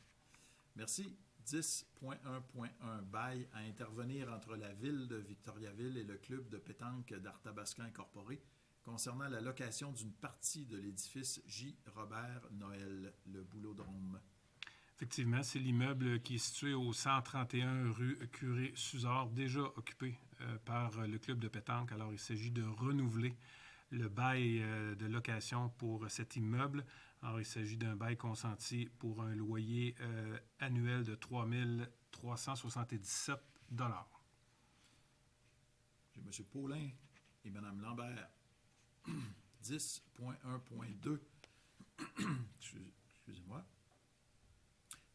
Merci. 10.1.1 bail à intervenir entre la ville de Victoriaville et le club de pétanque d'Arthabascan Incorporé concernant la location d'une partie de l'édifice J. Robert Noël, le Boulodrome. Effectivement, c'est l'immeuble qui est situé au 131 rue Curé-Suzard, déjà occupé par le club de pétanque. Alors, il s'agit de renouveler le bail de location pour cet immeuble. Alors, il s'agit d'un bail consenti pour un loyer annuel de 3 377 $. J'ai M. Paulin et Mme Lambert. 10.1.2. Excusez-moi.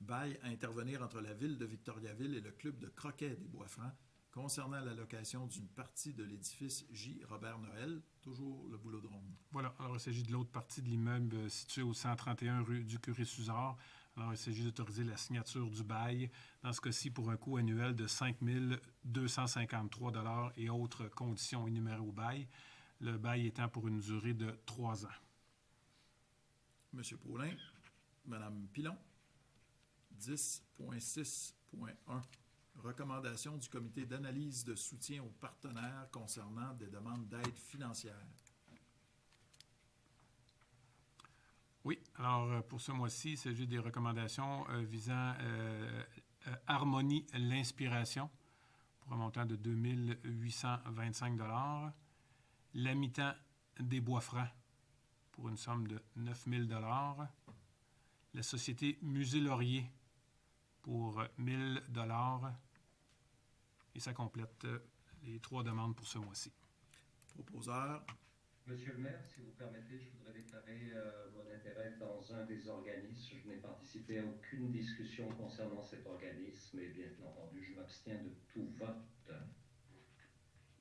Bail à intervenir entre la ville de Victoriaville et le club de croquet des Bois-Francs concernant la location d'une partie de l'édifice J. Robert Noël, toujours le Boulodrome. Voilà. Alors, il s'agit de l'autre partie de l'immeuble situé au 131 rue du Curé-Suzard. Alors, il s'agit d'autoriser la signature du bail, dans ce cas-ci pour un coût annuel de 5 253 $ et autres conditions énumérées au bail. Le bail étant pour une durée de 3 ans. M. Paulin, Mme Pilon. 10.6.1. Recommandation du comité d'analyse de soutien aux partenaires concernant des demandes d'aide financière. Oui, alors pour ce mois-ci, il s'agit des recommandations visant Harmonie l'Inspiration pour un montant de 2 825 $. L'Amitant des Bois-Francs pour une somme de 9 000 $. La Société Musée Laurier pour 1 000 $. Et ça complète les 3 demandes pour ce mois-ci. Proposeur. Monsieur le maire, si vous permettez, je voudrais déclarer mon intérêt dans un des organismes. Je n'ai participé à aucune discussion concernant cet organisme et bien entendu, je m'abstiens de tout vote.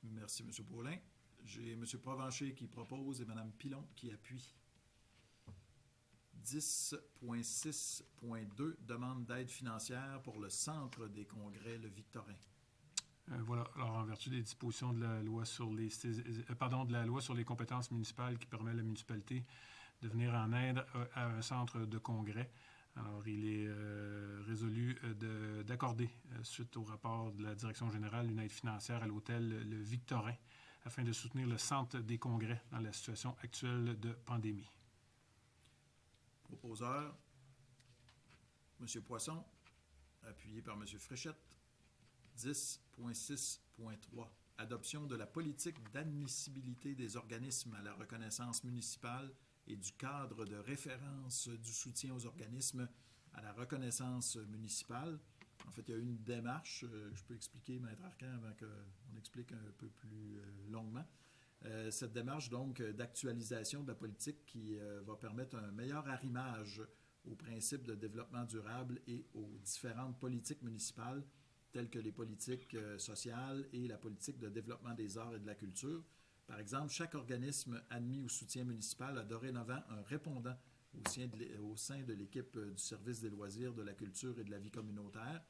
Merci, M. Paulin. J'ai M. Provencher qui propose et Mme Pilon qui appuie. 10.6.2, demande d'aide financière pour le Centre des congrès Le Victorin. Voilà. Alors, en vertu des dispositions de la loi sur les compétences municipales qui permet à la municipalité de venir en aide à un centre de congrès. Alors, il est résolu d'accorder, suite au rapport de la Direction générale, une aide financière à l'hôtel Le Victorin afin de soutenir le centre des congrès dans la situation actuelle de pandémie. Proposeur, M. Poisson, appuyé par M. Fréchette. 10.6.3. Adoption de la politique d'admissibilité des organismes à la reconnaissance municipale et du cadre de référence du soutien aux organismes à la reconnaissance municipale. En fait, il y a eu une démarche, je peux expliquer, Maître Arcan, avant qu'on explique un peu plus longuement. Cette démarche, donc, d'actualisation de la politique qui va permettre un meilleur arrimage aux principes de développement durable et aux différentes politiques municipales telles que les politiques sociales et la politique de développement des arts et de la culture. Par exemple, chaque organisme admis au soutien municipal a dorénavant un répondant au sein de l'équipe du service des loisirs, de la culture et de la vie communautaire.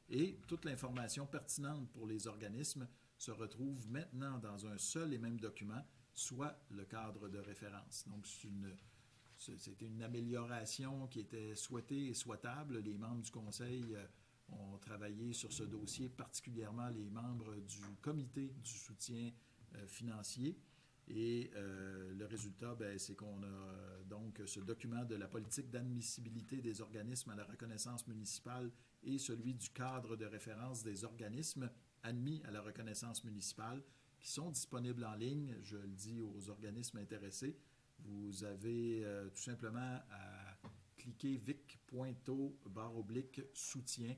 Et toute l'information pertinente pour les organismes se retrouve maintenant dans un seul et même document, soit le cadre de référence. Donc, c'était une amélioration qui était souhaitée et souhaitable. Les membres du conseil ont travaillé sur ce dossier, particulièrement les membres du comité du soutien financier. Et le résultat, c'est qu'on a donc ce document de la politique d'admissibilité des organismes à la reconnaissance municipale et celui du cadre de référence des organismes admis à la reconnaissance municipale qui sont disponibles en ligne. Je le dis aux organismes intéressés. Vous avez tout simplement à cliquer vic.to/soutien.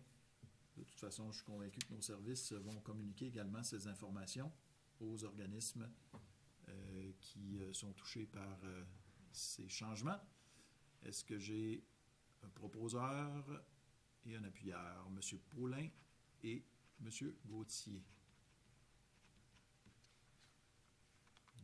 De toute façon, je suis convaincu que nos services vont communiquer également ces informations aux organismes qui sont touchés par ces changements. Est-ce que j'ai un proposeur et un appuyeur? M. Paulin et M. Gauthier.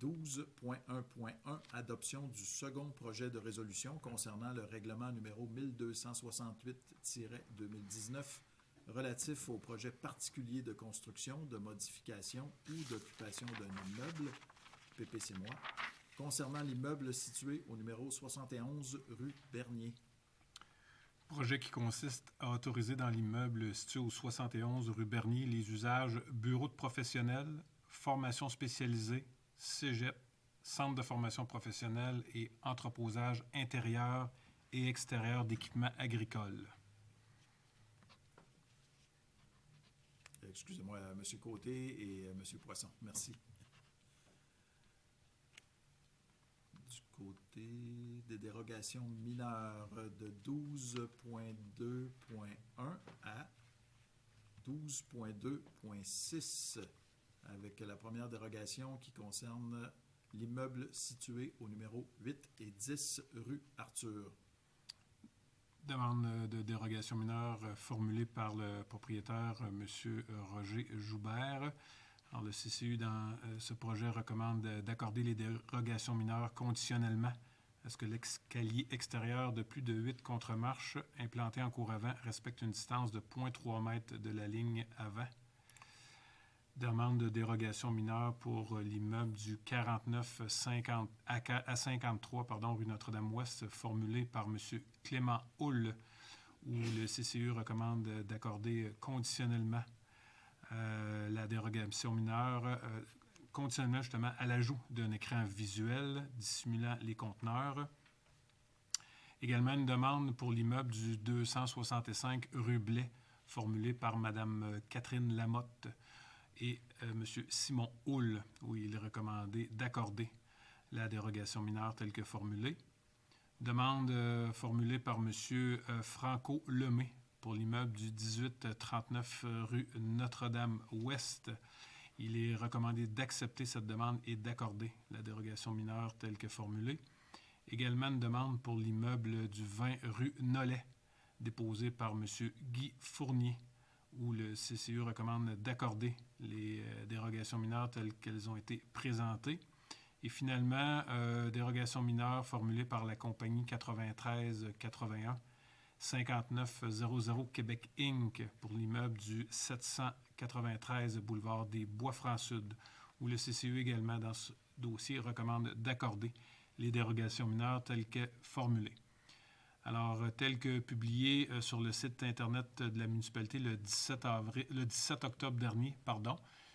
12.1.1, adoption du second projet de résolution concernant le règlement numéro 1268-2019 relatif au projet particulier de construction, de modification ou d'occupation d'un immeuble, PPC-moi, concernant l'immeuble situé au numéro 71 rue Bernier. Projet qui consiste à autoriser dans l'immeuble situé au 71 rue Bernier les usages bureaux de professionnels, formation spécialisée, cégep, centre de formation professionnelle et entreposage intérieur et extérieur d'équipements agricoles. Excusez-moi, M. Côté et M. Poisson. Merci. Du côté des dérogations mineures de 12.2.1 à 12.2.6, avec la première dérogation qui concerne l'immeuble situé au numéro 8 et 10 rue Arthur. Demande de dérogation mineure formulée par le propriétaire, M. Roger Joubert. Alors, le CCU, dans ce projet, recommande d'accorder les dérogations mineures conditionnellement à ce que l'escalier extérieur de plus de 8 contre-marches implanté en cour avant respecte une distance de 0,3 mètres de la ligne avant. Demande de dérogation mineure pour l'immeuble du 49 à 53 rue Notre-Dame-Ouest, formulée par M. Clément Houle, où le CCU recommande d'accorder conditionnellement la dérogation mineure, conditionnellement justement à l'ajout d'un écran visuel dissimulant les conteneurs. Également une demande pour l'immeuble du 265 rue Blais, formulée par Mme Catherine Lamotte et M. Simon Houle, où il est recommandé d'accorder la dérogation mineure telle que formulée. Demande formulée par M. Franco Lemay pour l'immeuble du 1839 rue Notre-Dame-Ouest. Il est recommandé d'accepter cette demande et d'accorder la dérogation mineure telle que formulée. Également une demande pour l'immeuble du 20 rue Nollet, déposée par M. Guy Fournier, où le CCU recommande d'accorder les dérogations mineures telles qu'elles ont été présentées. Et finalement, dérogation mineure formulée par la compagnie 9381 5900 Québec Inc. pour l'immeuble du 793 boulevard des Bois-Francs-Sud, où le CCU également dans ce dossier recommande d'accorder les dérogations mineures telles que formulées. Alors, tel que publié sur le site Internet de la municipalité le 17 octobre dernier,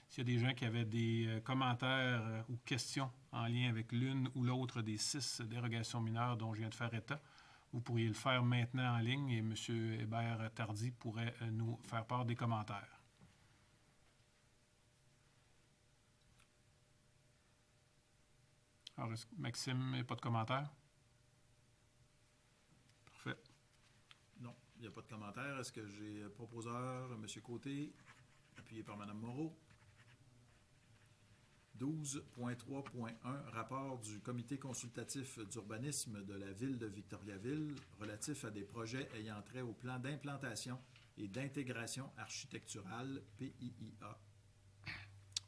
s'il y a des gens qui avaient des commentaires ou questions en lien avec l'une ou l'autre des 6 dérogations mineures dont je viens de faire état, vous pourriez le faire maintenant en ligne et M. Hébert Tardy pourrait nous faire part des commentaires. Alors, Maxime, il n'y a pas de commentaire? Parfait. Non, il n'y a pas de commentaire. Est-ce que j'ai proposeur, M. Côté, appuyé par Mme Moreau? 12.3.1, rapport du comité consultatif d'urbanisme de la ville de Victoriaville relatif à des projets ayant trait au plan d'implantation et d'intégration architecturale, PIIA.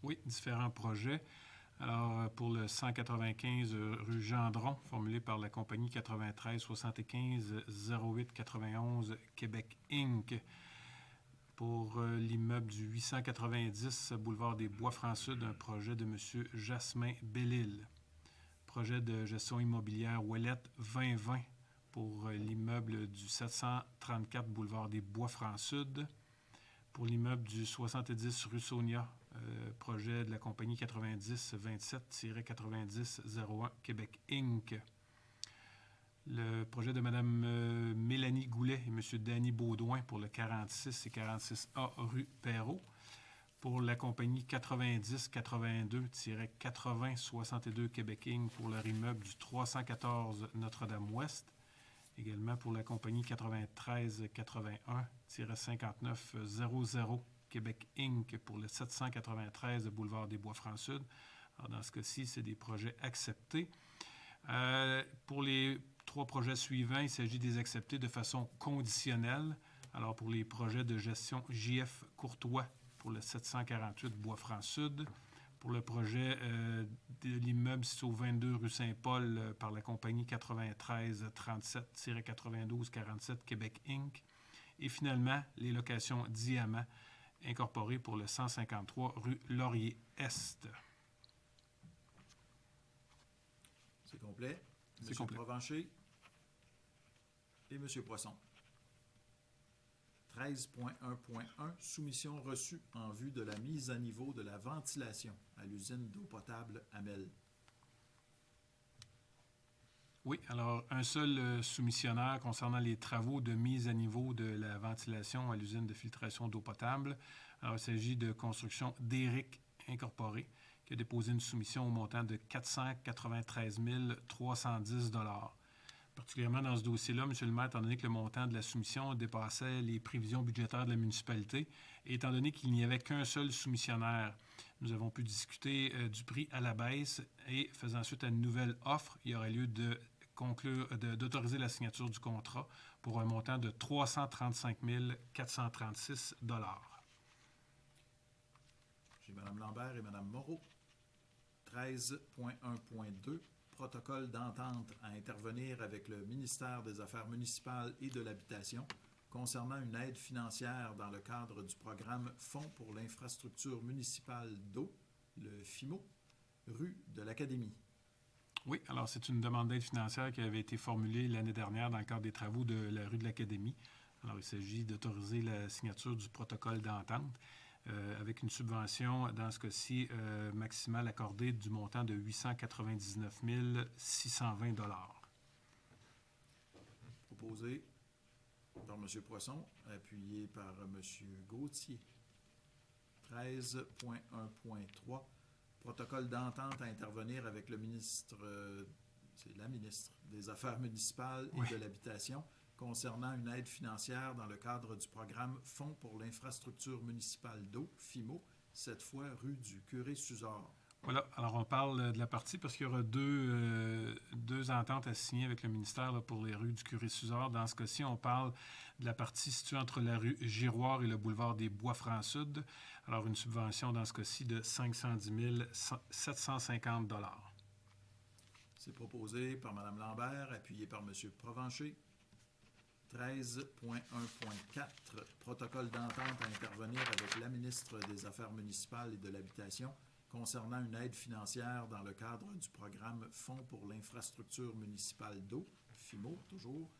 Oui, différents projets. Alors, pour le 195 rue Gendron, formulé par la compagnie 93 75 08 91 Québec Inc. Pour l'immeuble du 890 boulevard des Bois-Francs-Sud, un projet de M. Jasmin Bellil. Projet de gestion immobilière Ouellette 2020 pour l'immeuble du 734 boulevard des Bois-Francs-Sud. Pour l'immeuble du 70 rue Sonia, projet de la compagnie 90-27-90-01 Québec Inc. Le projet de Mme Mélanie Goulet et M. Danny Baudouin pour le 46 et 46A rue Perrault. Pour la compagnie 90-82-80-62 Québec Inc. pour leur immeuble du 314 Notre-Dame-Ouest. Également pour la compagnie 93-81-5900 Québec Inc. pour le 793 boulevard des Bois-Francs-Sud. Alors, dans ce cas-ci, c'est des projets acceptés. Pour les 3 projets suivants, il s'agit des acceptés de façon conditionnelle. Alors, pour les projets de gestion JF Courtois pour le 748 Bois-Francs-Sud, pour le projet de l'immeuble situé au 22 rue Saint-Paul par la compagnie 93-37-92-47 Québec Inc. Et finalement, les locations Diamant incorporées pour le 153 rue Laurier-Est. C'est complet. C'est M. complet. Provencher et M. Poisson. 13.1.1, soumission reçue en vue de la mise à niveau de la ventilation à l'usine d'eau potable Amel. Oui, alors un seul soumissionnaire concernant les travaux de mise à niveau de la ventilation à l'usine de filtration d'eau potable. Alors, il s'agit de Construction d'Éric Incorporé, qui a déposé une soumission au montant de 493 310 $. Particulièrement dans ce dossier-là, M. le maire, étant donné que le montant de la soumission dépassait les prévisions budgétaires de la municipalité, et étant donné qu'il n'y avait qu'un seul soumissionnaire, nous avons pu discuter du prix à la baisse et faisant suite à une nouvelle offre, il y aurait lieu d'autoriser la signature du contrat pour un montant de 335 436 $. J'ai Mme Lambert et Mme Moreau. 13.1.2, protocole d'entente à intervenir avec le ministère des Affaires municipales et de l'Habitation concernant une aide financière dans le cadre du programme Fonds pour l'infrastructure municipale d'eau, le FIMO, rue de l'Académie. Oui, alors c'est une demande d'aide financière qui avait été formulée l'année dernière dans le cadre des travaux de la rue de l'Académie. Alors, il s'agit d'autoriser la signature du protocole d'entente avec une subvention, dans ce cas-ci, maximale accordée du montant de 899 620 $. Proposé par M. Poisson, appuyé par M. Gauthier. 13.1.3, protocole d'entente à intervenir avec le ministre, c'est la ministre des Affaires municipales et de l'Habitation concernant une aide financière dans le cadre du programme Fonds pour l'infrastructure municipale d'eau, FIMO, cette fois rue du Curé-Suzor. Voilà, alors on parle de la partie parce qu'il y aura deux ententes à signer avec le ministère là, pour les rues du Curé-Suzor. Dans ce cas-ci, on parle de la partie située entre la rue Giroir et le boulevard des Bois-Francs-Sud. Alors, une subvention dans ce cas-ci de 510 750 $. C'est proposé par Mme Lambert, appuyé par M. Provencher. 13.1.4, protocole d'entente à intervenir avec la ministre des Affaires municipales et de l'Habitation concernant une aide financière dans le cadre du programme Fonds pour l'infrastructure municipale d'eau, FIMO toujours,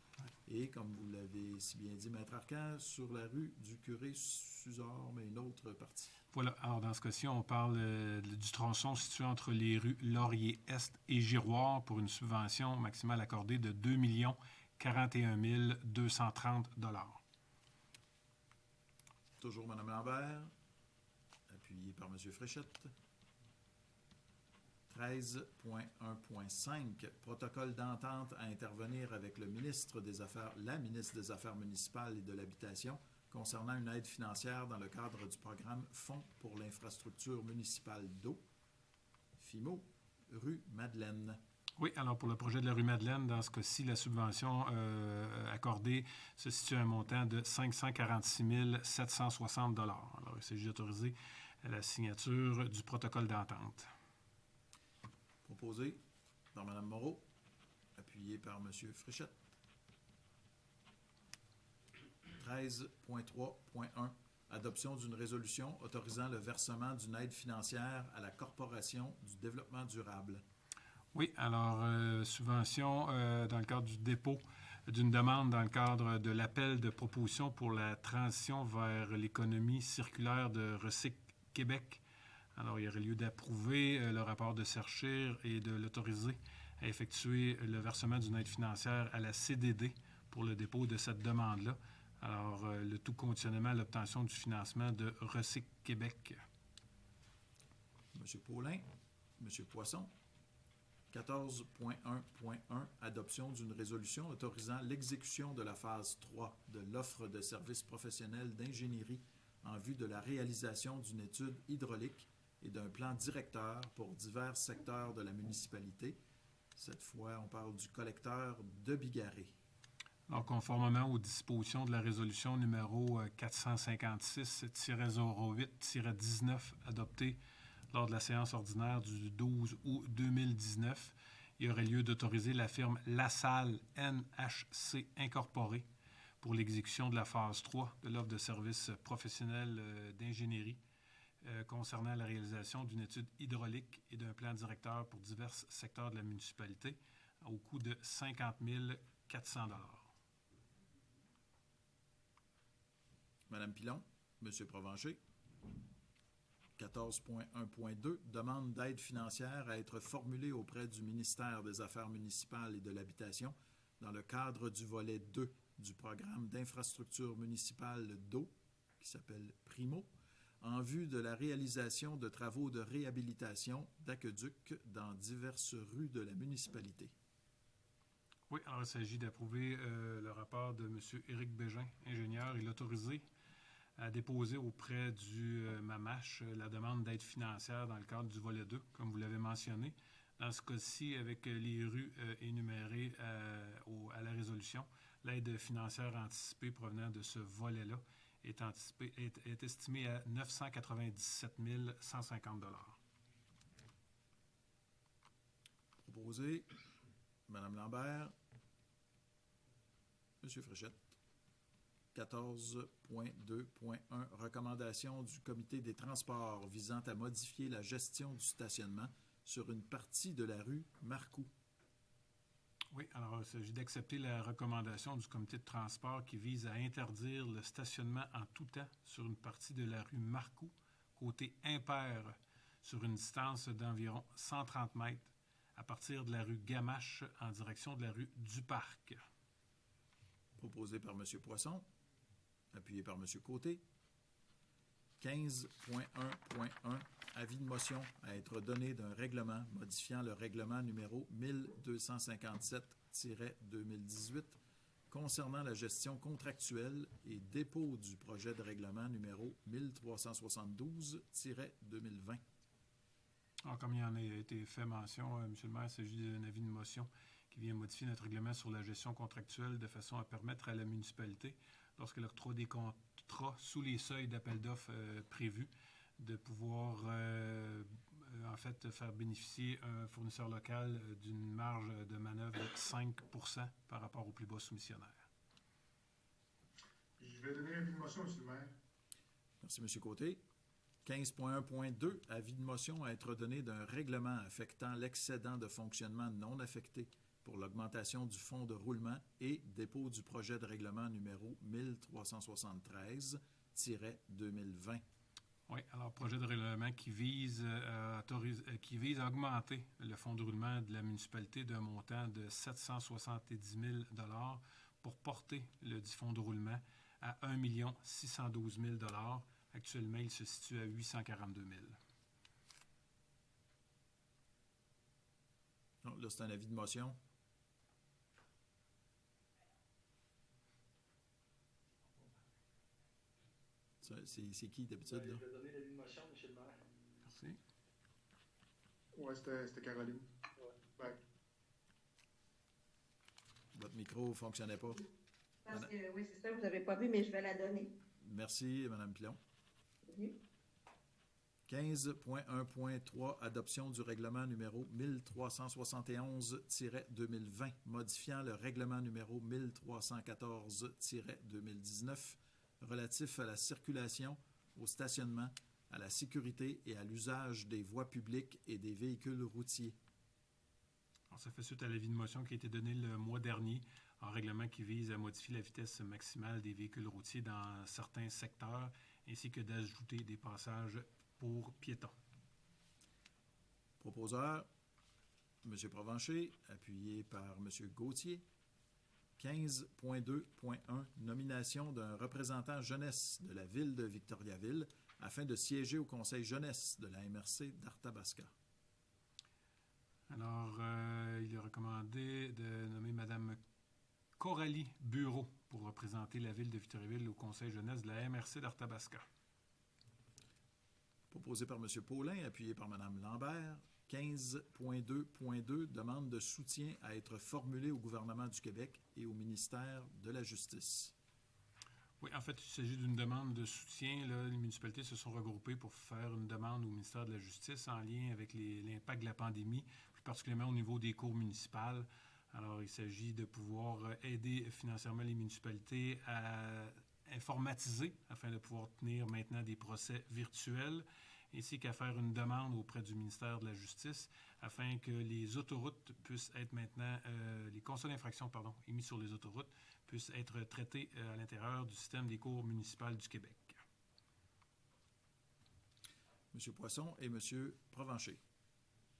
et comme vous l'avez si bien dit, Maître Arcan, sur la rue du Curé-Suzor, mais une autre partie. Voilà, alors dans ce cas-ci, on parle du tronçon situé entre les rues Laurier-Est et Giroir pour une subvention maximale accordée de 2 41 230 $. Toujours Mme Lambert, appuyé par M. Fréchette. 13.1.5, protocole d'entente à intervenir avec la ministre des Affaires municipales et de l'Habitation concernant une aide financière dans le cadre du programme Fonds pour l'infrastructure municipale d'eau, FIMO, rue Madeleine. Oui, alors pour le projet de la rue Madeleine, dans ce cas-ci, la subvention accordée se situe à un montant de 546 760 $. Alors, il s'agit d'autoriser la signature du protocole d'entente. Proposé par Mme Moreau, appuyé par M. Fréchette. 13.3.1, adoption d'une résolution autorisant le versement d'une aide financière à la Corporation du développement durable. Oui, alors, subvention dans le cadre du dépôt d'une demande dans le cadre de l'appel de proposition pour la transition vers l'économie circulaire de Recyc Québec. Alors, il y aurait lieu d'approuver le rapport de Serchir et de l'autoriser à effectuer le versement d'une aide financière à la CDD pour le dépôt de cette demande-là. Alors, le tout conditionnellement à l'obtention du financement de Recyc Québec. M. Paulin, M. Poisson. 14.1.1, adoption d'une résolution autorisant l'exécution de la phase 3 de l'offre de services professionnels d'ingénierie en vue de la réalisation d'une étude hydraulique et d'un plan directeur pour divers secteurs de la municipalité. Cette fois, on parle du collecteur de Bigarré. Alors, conformément aux dispositions de la résolution numéro 456-08-19 adoptée lors de la séance ordinaire du 12 août 2019, il y aurait lieu d'autoriser la firme LaSalle NHC Incorporée pour l'exécution de la phase 3 de l'offre de services professionnels d'ingénierie concernant la réalisation d'une étude hydraulique et d'un plan directeur pour divers secteurs de la municipalité au coût de 50 400 $. Mme Pilon, M. Provencher. 14.1.2, demande d'aide financière à être formulée auprès du ministère des Affaires municipales et de l'Habitation dans le cadre du volet 2 du programme d'infrastructure municipale d'eau, qui s'appelle PRIMO, en vue de la réalisation de travaux de réhabilitation d'aqueducs dans diverses rues de la municipalité. Oui, alors il s'agit d'approuver le rapport de M. Éric Bégin, ingénieur, et l'autoriser à déposer auprès du MAMACH la demande d'aide financière dans le cadre du volet 2, comme vous l'avez mentionné. Dans ce cas-ci, avec les rues énumérées à la résolution, l'aide financière anticipée provenant de ce volet-là est estimée à 997 150 $. Proposé, Mme Lambert, M. Fréchette. 14.2.1, recommandation du Comité des transports visant à modifier la gestion du stationnement sur une partie de la rue Marcoux. Oui, alors il s'agit d'accepter la recommandation du Comité de transport qui vise à interdire le stationnement en tout temps sur une partie de la rue Marcoux, côté impair, sur une distance d'environ 130 mètres, à partir de la rue Gamache en direction de la rue du Parc. Proposé par M. Poisson, appuyé par M. Côté. 15.1.1, avis de motion à être donné d'un règlement modifiant le règlement numéro 1257-2018 concernant la gestion contractuelle et dépôt du projet de règlement numéro 1372-2020. Alors, comme il en a été fait mention, M. le maire, il s'agit d'un avis de motion qui vient modifier notre règlement sur la gestion contractuelle de façon à permettre à la municipalité, lorsqu'elle octroie des contrats contrats sous les seuils d'appel d'offres prévus, de pouvoir en fait faire bénéficier un fournisseur local d'une marge de manœuvre de 5 % par rapport au plus bas soumissionnaire. Je vais donner l'avis de motion, M. le maire. Merci, M. Côté. 15.1.2, avis de motion à être donné d'un règlement affectant l'excédent de fonctionnement non affecté pour l'augmentation du fonds de roulement et dépôt du projet de règlement numéro 1373-2020. Oui, alors projet de règlement qui vise à augmenter le fonds de roulement de la municipalité d'un montant de 770 000 $ pour porter le dit fonds de roulement à 1 612 000 $. Actuellement, il se situe à 842 000 $. Non, là, c'est un avis de motion. C'est qui d'habitude, là? Je vais donner l'avis de motion, M. le maire. Merci. Oui, c'était Caroline. Ouais. Votre micro ne fonctionnait pas. Parce que, oui, c'est ça, vous n'avez pas vu, mais je vais la donner. Merci, Mme Pilon. Oui. 15.1.3, adoption du règlement numéro 1371-2020, modifiant le règlement numéro 1314-2019, relatif à la circulation, au stationnement, à la sécurité et à l'usage des voies publiques et des véhicules routiers. Alors, ça fait suite à l'avis de motion qui a été donné le mois dernier, un règlement qui vise à modifier la vitesse maximale des véhicules routiers dans certains secteurs, ainsi que d'ajouter des passages pour piétons. Proposeur, M. Provencher, appuyé par M. Gauthier. 15.2.1, nomination d'un représentant jeunesse de la ville de Victoriaville afin de siéger au conseil jeunesse de la MRC d'Arthabasca. Alors, il est recommandé de nommer Mme Coralie Bureau pour représenter la ville de Victoriaville au conseil jeunesse de la MRC d'Arthabasca. Proposé par M. Paulin, appuyé par Mme Lambert. 15.2.2, demande de soutien à être formulée au gouvernement du Québec et au ministère de la Justice. Oui, en fait, il s'agit d'une demande de soutien. Là, les municipalités se sont regroupées pour faire une demande au ministère de la Justice en lien avec l'impact de la pandémie, plus particulièrement au niveau des cours municipales. Alors, il s'agit de pouvoir aider financièrement les municipalités à informatiser afin de pouvoir tenir maintenant des procès virtuels, ainsi qu'à faire une demande auprès du ministère de la Justice afin que les autoroutes puissent être maintenant, les constats d'infraction, émis sur les autoroutes puissent être traités à l'intérieur du système des cours municipales du Québec. M. Poisson et M. Provencher.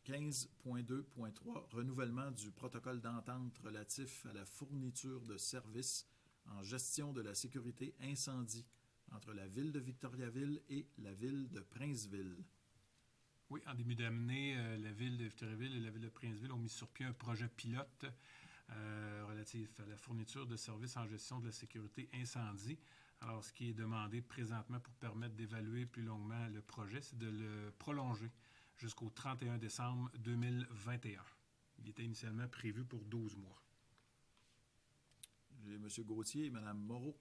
15.2.3, renouvellement du protocole d'entente relatif à la fourniture de services en gestion de la sécurité incendie entre la ville de Victoriaville et la ville de Princeville. Oui, en début d'année, la ville de Victoriaville et la ville de Princeville ont mis sur pied un projet pilote relatif à la fourniture de services en gestion de la sécurité incendie. Alors, ce qui est demandé présentement pour permettre d'évaluer plus longuement le projet, c'est de le prolonger jusqu'au 31 décembre 2021. Il était initialement prévu pour 12 mois. J'ai M. Gauthier et Mme Moreau.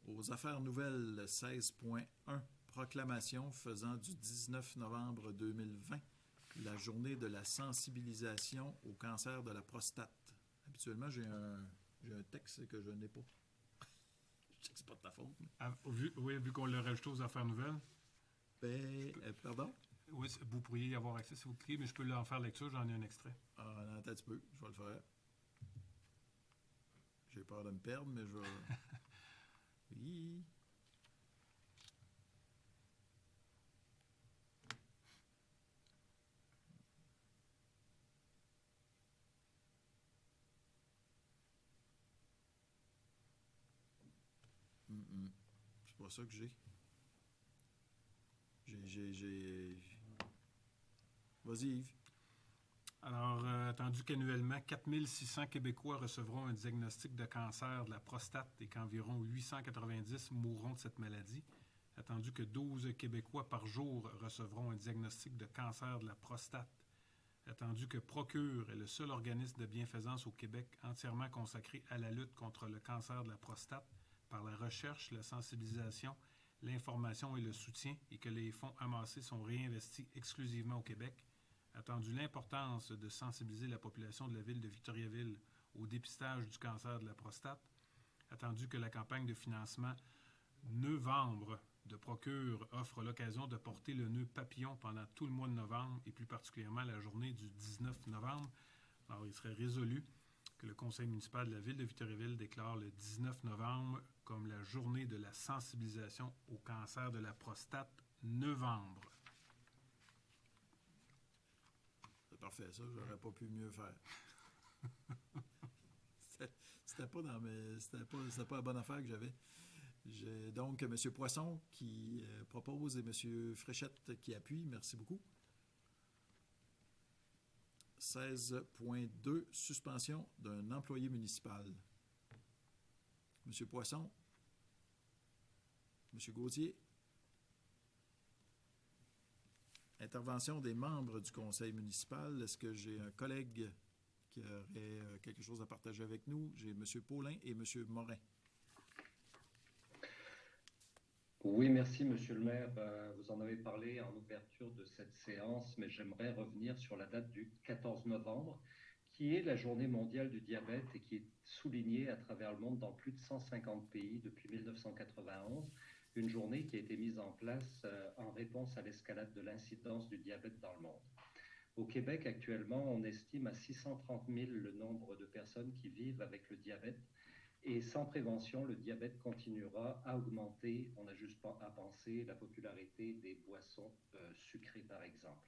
Aux affaires nouvelles 16.1, proclamation faisant du 19 novembre 2020 la journée de la sensibilisation au cancer de la prostate. Habituellement, j'ai un texte que je n'ai pas. Je sais que c'est pas de ta faute. Vu qu'on l'a rajouté aux affaires nouvelles. Pardon? Oui, vous pourriez y avoir accès si vous cliquez, mais je peux en faire lecture, j'en ai un extrait. Ah, non, attends un petit peu, je vais le faire. J'ai peur de me perdre, mais je vais... Oui. C'est pas ça que j'ai. Vas-y, Yves. Alors, attendu qu'annuellement, 4600 Québécois recevront un diagnostic de cancer de la prostate et qu'environ 890 mourront de cette maladie. Attendu que 12 Québécois par jour recevront un diagnostic de cancer de la prostate. Attendu que Procure est le seul organisme de bienfaisance au Québec entièrement consacré à la lutte contre le cancer de la prostate par la recherche, la sensibilisation, l'information et le soutien, et que les fonds amassés sont réinvestis exclusivement au Québec. Attendu l'importance de sensibiliser la population de la ville de Victoriaville au dépistage du cancer de la prostate. Attendu que la campagne de financement Novembre de Procure offre l'occasion de porter le nœud papillon pendant tout le mois de novembre et plus particulièrement la journée du 19 novembre. Alors, il serait résolu que le conseil municipal de la ville de Victoriaville déclare le 19 novembre comme la journée de la sensibilisation au cancer de la prostate novembre. C'est parfait, ça. J'aurais pas pu mieux faire. C'était pas la bonne affaire que j'avais. J'ai donc M. Poisson qui propose et M. Fréchette qui appuie. Merci beaucoup. 16.2, suspension d'un employé municipal. M. Poisson. M. Gauthier. Intervention des membres du conseil municipal. Est-ce que j'ai un collègue qui aurait quelque chose à partager avec nous? J'ai M. Paulin et M. Morin. Oui, merci, Monsieur le maire. Vous en avez parlé en ouverture de cette séance, mais j'aimerais revenir sur la date du 14 novembre, qui est la journée mondiale du diabète et qui est soulignée à travers le monde dans plus de 150 pays depuis 1991. Une journée qui a été mise en place en réponse à l'escalade de l'incidence du diabète dans le monde. Au Québec, actuellement, on estime à 630 000 le nombre de personnes qui vivent avec le diabète. Et sans prévention, le diabète continuera à augmenter. On n'a juste pas à penser la popularité des boissons sucrées, par exemple.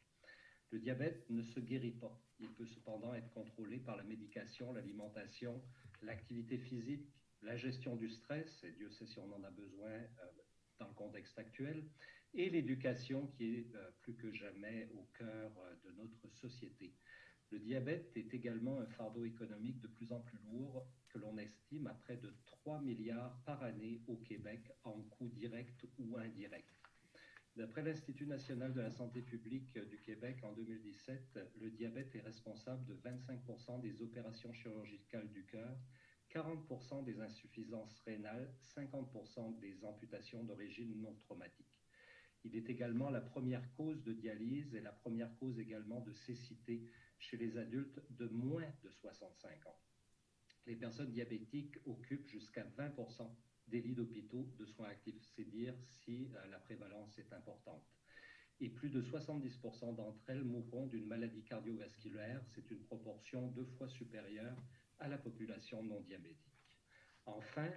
Le diabète ne se guérit pas. Il peut cependant être contrôlé par la médication, l'alimentation, l'activité physique, la gestion du stress, et Dieu sait si on en a besoin dans le contexte actuel, et l'éducation qui est plus que jamais au cœur de notre société. Le diabète est également un fardeau économique de plus en plus lourd que l'on estime à près de 3 milliards par année au Québec en coûts directs ou indirects. D'après l'Institut national de la santé publique du Québec en 2017, le diabète est responsable de 25% des opérations chirurgicales du cœur, 40% des insuffisances rénales, 50% des amputations d'origine non traumatique. Il est également la première cause de dialyse et la première cause également de cécité chez les adultes de moins de 65 ans. Les personnes diabétiques occupent jusqu'à 20% des lits d'hôpitaux de soins actifs. C'est dire si la prévalence est importante. Et plus de 70% d'entre elles mourront d'une maladie cardiovasculaire. C'est une proportion 2 fois supérieure à la population non diabétique. Enfin,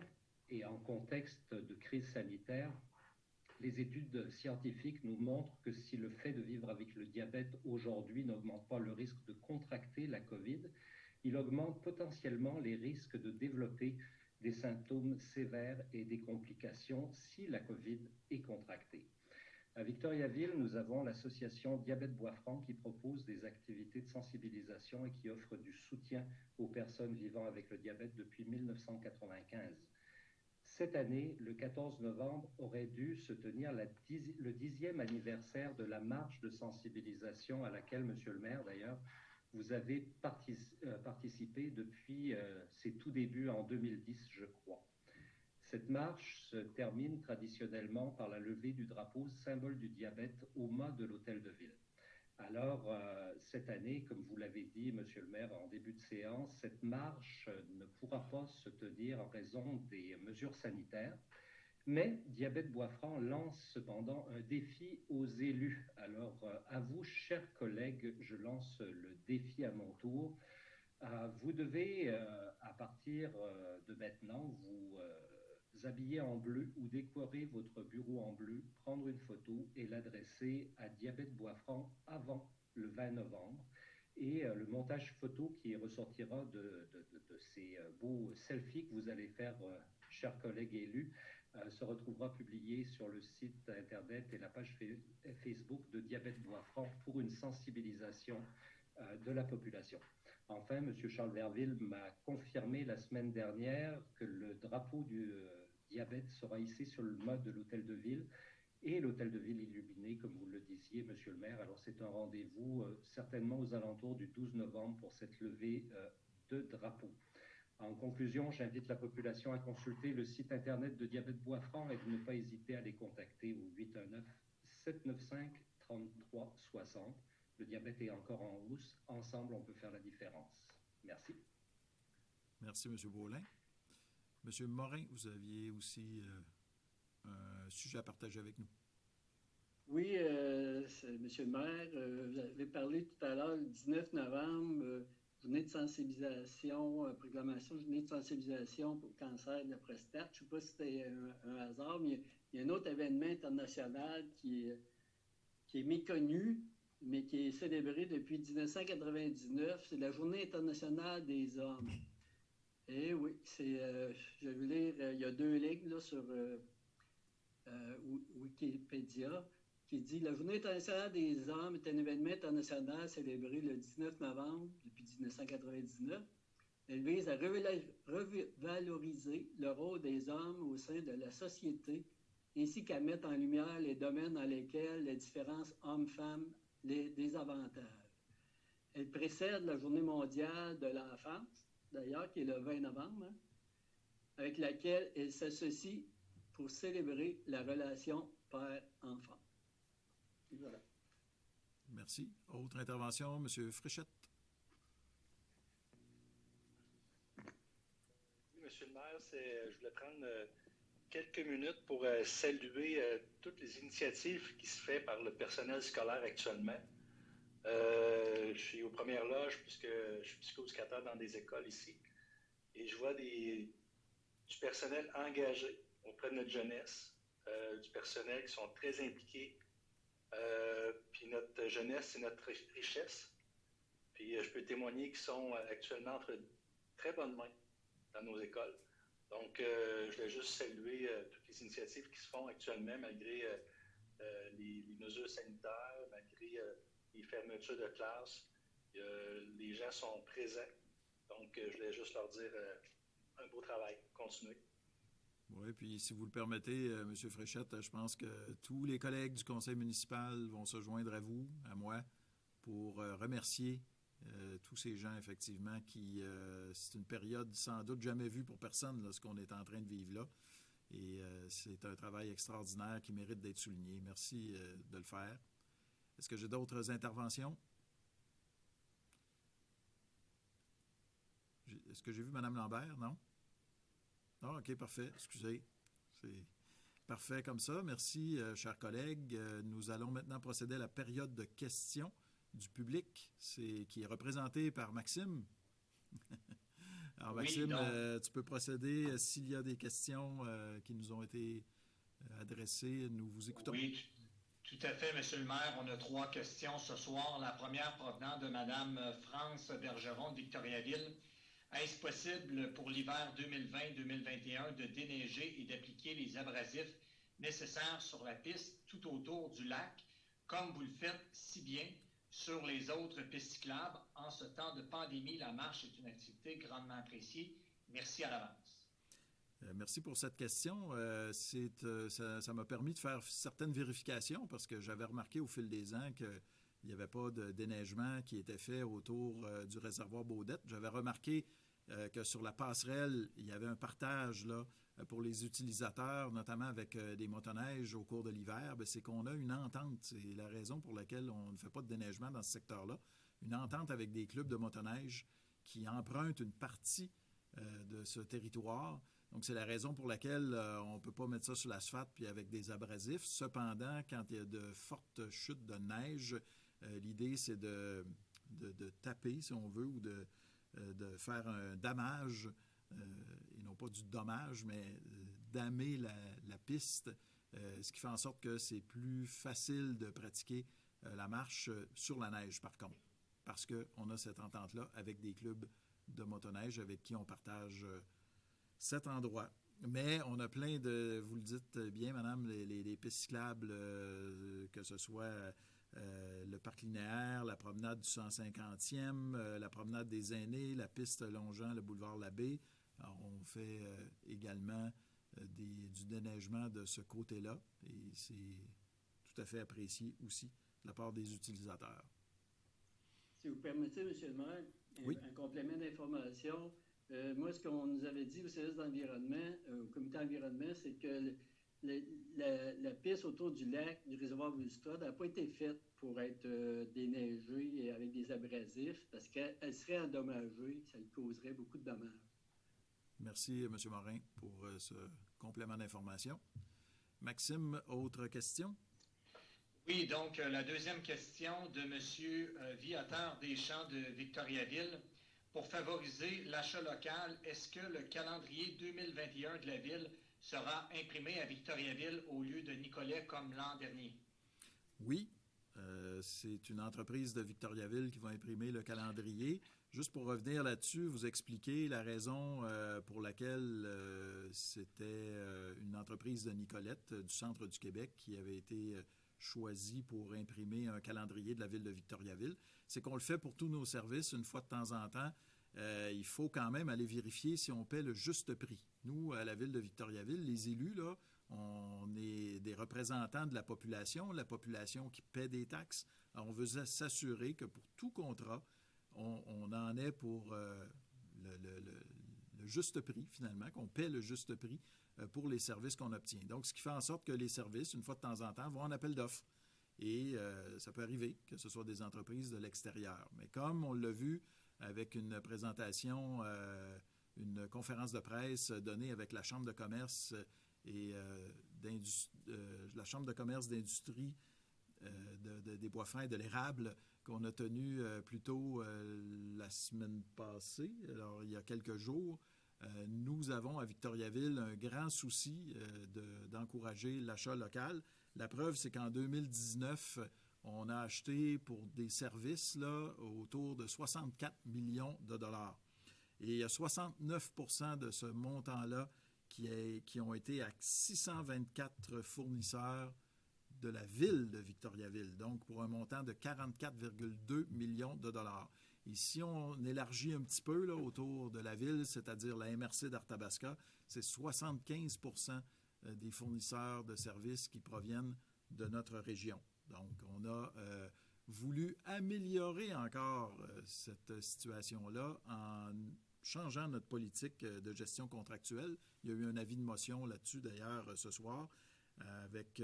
et en contexte de crise sanitaire, les études scientifiques nous montrent que si le fait de vivre avec le diabète aujourd'hui n'augmente pas le risque de contracter la COVID, il augmente potentiellement les risques de développer des symptômes sévères et des complications si la COVID est contractée. À Victoriaville, nous avons l'association Diabète Bois-Franc qui propose des activités de sensibilisation et qui offre du soutien aux personnes vivant avec le diabète depuis 1995. Cette année, le 14 novembre, aurait dû se tenir le 10e anniversaire de la marche de sensibilisation à laquelle, Monsieur le maire, d'ailleurs, vous avez participé depuis ses tout débuts en 2010, je crois. Cette marche se termine traditionnellement par la levée du drapeau symbole du diabète au mât de l'hôtel de ville. Alors, cette année, comme vous l'avez dit, Monsieur le maire, en début de séance, cette marche ne pourra pas se tenir en raison des mesures sanitaires. Mais Diabète Bois-Franc lance cependant un défi aux élus. Alors, à vous, chers collègues, je lance le défi à mon tour. Vous devez, à partir de maintenant, vous habiller en bleu ou décorer votre bureau en bleu, prendre une photo et l'adresser à Diabète Bois-Franc avant le 20 novembre. Et le montage photo qui ressortira de ces beaux selfies que vous allez faire, chers collègues élus, se retrouvera publié sur le site Internet et la page Facebook de Diabète Bois-Franc pour une sensibilisation de la population. Enfin, M. Charles Verville m'a confirmé la semaine dernière que le drapeau du diabète sera hissé sur le mât de l'hôtel de ville et l'hôtel de ville illuminé, comme vous le disiez, Monsieur le maire. Alors, c'est un rendez-vous certainement aux alentours du 12 novembre pour cette levée de drapeau. En conclusion, j'invite la population à consulter le site Internet de Diabète Bois-Franc et de ne pas hésiter à les contacter au 819-795-3360. Le diabète est encore en hausse. Ensemble, on peut faire la différence. Merci. Merci, M. Beaulin. M. Morin, vous aviez aussi un sujet à partager avec nous. Oui, Monsieur le maire, vous avez parlé tout à l'heure, le 19 novembre, journée de sensibilisation, proclamation de journée de sensibilisation pour le cancer de la prostate. Je ne sais pas si c'était un hasard, mais il y a un autre événement international qui est méconnu, mais qui est célébré depuis 1999. C'est la Journée internationale des hommes. Et oui, je vais vous lire, il y a 2 lignes là, sur Wikipédia qui dit « La Journée internationale des hommes est un événement international célébré le 19 novembre depuis 1999. Elle vise à revaloriser le rôle des hommes au sein de la société ainsi qu'à mettre en lumière les domaines dans lesquels les différences hommes-femmes des avantages. Elle précède la Journée mondiale de l'enfance, d'ailleurs, qui est le 20 novembre, hein, avec laquelle elle s'associe pour célébrer la relation père-enfant. Voilà. Merci. Autre intervention, M. Fréchette. Oui, Monsieur le maire, je voulais prendre quelques minutes pour saluer toutes les initiatives qui se font par le personnel scolaire actuellement. Je suis aux premières loges puisque je suis psychoéducateur dans des écoles ici et je vois du personnel engagé auprès de notre jeunesse, du personnel qui sont très impliqués. Puis notre jeunesse, c'est notre richesse. Puis je peux témoigner qu'ils sont actuellement entre très bonnes mains dans nos écoles. Donc, je voulais juste saluer toutes les initiatives qui se font actuellement malgré les mesures sanitaires, malgré les fermetures de classe. Les gens sont présents. Donc, je voulais juste leur dire un beau travail. Continuez. Oui, puis si vous le permettez, M. Fréchette, je pense que tous les collègues du conseil municipal vont se joindre à vous, à moi, pour remercier tous ces gens, effectivement, qui, c'est une période sans doute jamais vue pour personne, là, ce qu'on est en train de vivre là. Et c'est un travail extraordinaire qui mérite d'être souligné. Merci de le faire. Est-ce que j'ai d'autres interventions? Est-ce que j'ai vu Mme Lambert? Non? Ah, OK, parfait. Excusez. C'est parfait comme ça. Merci, chers collègues. Nous allons maintenant procéder à la période de questions du public, qui est représentée par Maxime. Alors, Maxime, tu peux procéder s'il y a des questions qui nous ont été adressées. Nous vous écoutons. Oui, tout à fait, Monsieur le maire. On a 3 questions ce soir. La première provenant de Mme France Bergeron de Victoriaville. Est-ce possible pour l'hiver 2020-2021 de déneiger et d'appliquer les abrasifs nécessaires sur la piste tout autour du lac, comme vous le faites si bien sur les autres pistes cyclables? En ce temps de pandémie, la marche est une activité grandement appréciée. Merci à l'avance. Merci pour cette question. Ça m'a permis de faire certaines vérifications parce que j'avais remarqué au fil des ans qu'il n'y avait pas de déneigement qui était fait autour du réservoir Baudette. J'avais remarqué que sur la passerelle, il y avait un partage là, pour les utilisateurs, notamment avec des motoneiges au cours de l'hiver. Bien, c'est qu'on a une entente. C'est la raison pour laquelle on ne fait pas de déneigement dans ce secteur-là. Une entente avec des clubs de motoneige qui empruntent une partie de ce territoire. Donc, c'est la raison pour laquelle on ne peut pas mettre ça sur l'asphalte puis avec des abrasifs. Cependant, quand il y a de fortes chutes de neige, l'idée, c'est de taper, si on veut, ou de faire un damage, et non pas du dommage, mais damer la piste, ce qui fait en sorte que c'est plus facile de pratiquer la marche sur la neige, par contre, parce qu'on a cette entente-là avec des clubs de motoneige avec qui on partage cet endroit. Mais on a plein de, vous le dites bien, madame, les pistes cyclables, que ce soit le parc linéaire, la promenade du 150e, la promenade des aînés, la piste longeant le boulevard Labbé. Alors, on fait également du déneigement de ce côté-là et c'est tout à fait apprécié aussi de la part des utilisateurs. Si vous permettez, M. le maire, oui. Un complément d'information. Moi, ce qu'on nous avait dit au service d'environnement, au comité environnement, c'est que la piste autour du lac, du réservoir Vulstrad, n'a pas été faite pour être déneigée avec des abrasifs parce qu'elle serait endommagée, ça lui causerait beaucoup de dommages. Merci, M. Morin, pour ce complément d'information. Maxime, autre question? Oui, donc la deuxième question de M. Viateur Deschamps de Victoriaville. Pour favoriser l'achat local, est-ce que le calendrier 2021 de la Ville sera imprimé à Victoriaville au lieu de Nicolet comme l'an dernier? Oui, c'est une entreprise de Victoriaville qui va imprimer le calendrier. Juste pour revenir là-dessus, vous expliquer la raison pour laquelle c'était une entreprise de Nicolette du centre du Québec qui avait été choisie pour imprimer un calendrier de la Ville de Victoriaville. C'est qu'on le fait pour tous nos services une fois de temps en temps. Il faut quand même aller vérifier si on paie le juste prix. Nous, à la Ville de Victoriaville, les élus, là, on est des représentants de la population qui paie des taxes. Alors, on veut s'assurer que pour tout contrat, on en est pour le juste prix, finalement, qu'on paie le juste prix pour les services qu'on obtient. Donc, ce qui fait en sorte que les services, une fois de temps en temps, vont en appel d'offres. Et ça peut arriver que ce soit des entreprises de l'extérieur. Mais comme on l'a vu avec une présentation, une conférence de presse donnée avec la Chambre de commerce et la Chambre de commerce d'industrie des bois fins et de l'érable qu'on a tenue plus tôt la semaine passée, alors il y a quelques jours, nous avons à Victoriaville un grand souci d'encourager l'achat local. La preuve, c'est qu'en 2019, on a acheté pour des services là, autour de 64 millions de dollars. Et il y a 69 % de ce montant-là qui ont été à 624 fournisseurs de la ville de Victoriaville, donc pour un montant de 44,2 millions de dollars. Et si on élargit un petit peu là, autour de la ville, c'est-à-dire la MRC d'Arthabasca, c'est 75 % des fournisseurs de services qui proviennent de notre région. Donc, on a voulu améliorer encore cette situation-là en changeant notre politique de gestion contractuelle. Il y a eu un avis de motion là-dessus, d'ailleurs, ce soir, avec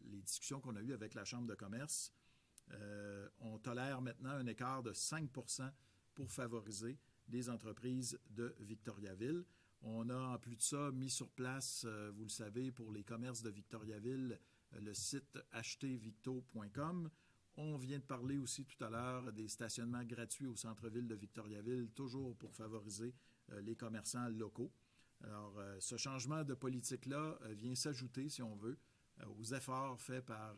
les discussions qu'on a eues avec la Chambre de commerce. On tolère maintenant un écart de 5 % pour favoriser les entreprises de Victoriaville. On a en plus de ça mis sur place, vous le savez, pour les commerces de Victoriaville, le site achetervicto.com. On vient de parler aussi tout à l'heure des stationnements gratuits au centre-ville de Victoriaville, toujours pour favoriser les commerçants locaux. Alors, ce changement de politique-là vient s'ajouter, si on veut, aux efforts faits par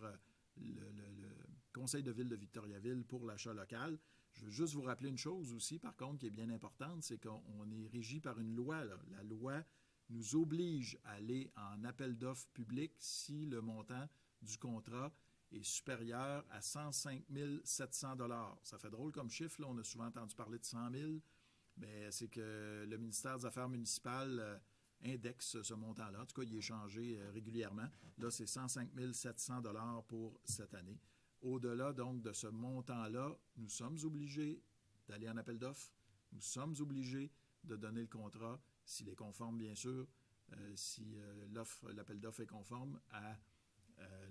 le Conseil de ville de Victoriaville pour l'achat local. Je veux juste vous rappeler une chose aussi, par contre, qui est bien importante, c'est qu'on est régi par une loi, là. La loi nous oblige à aller en appel d'offres public si le montant du contrat est supérieur à 105 700 $. Ça fait drôle comme chiffre, là. On a souvent entendu parler de 100 000, mais c'est que le ministère des Affaires municipales indexe ce montant-là. En tout cas, il est changé régulièrement. Là, c'est 105 700 $ pour cette année. Au-delà, donc, de ce montant-là, nous sommes obligés d'aller en appel d'offres. Nous sommes obligés de donner le contrat, s'il est conforme, bien sûr, si l'appel d'offres est conforme à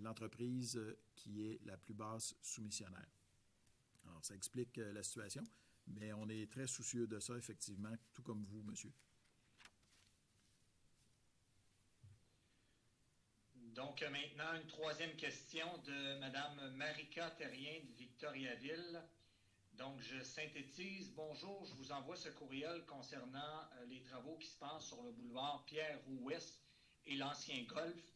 l'entreprise qui est la plus basse soumissionnaire. Alors, ça explique la situation, mais on est très soucieux de ça, effectivement, tout comme vous, monsieur. Donc, maintenant, une troisième question de Mme Marika Terrien de Victoriaville. Donc, je synthétise. Bonjour, je vous envoie ce courriel concernant les travaux qui se passent sur le boulevard Pierre-Roux-Ouest et l'ancien golf.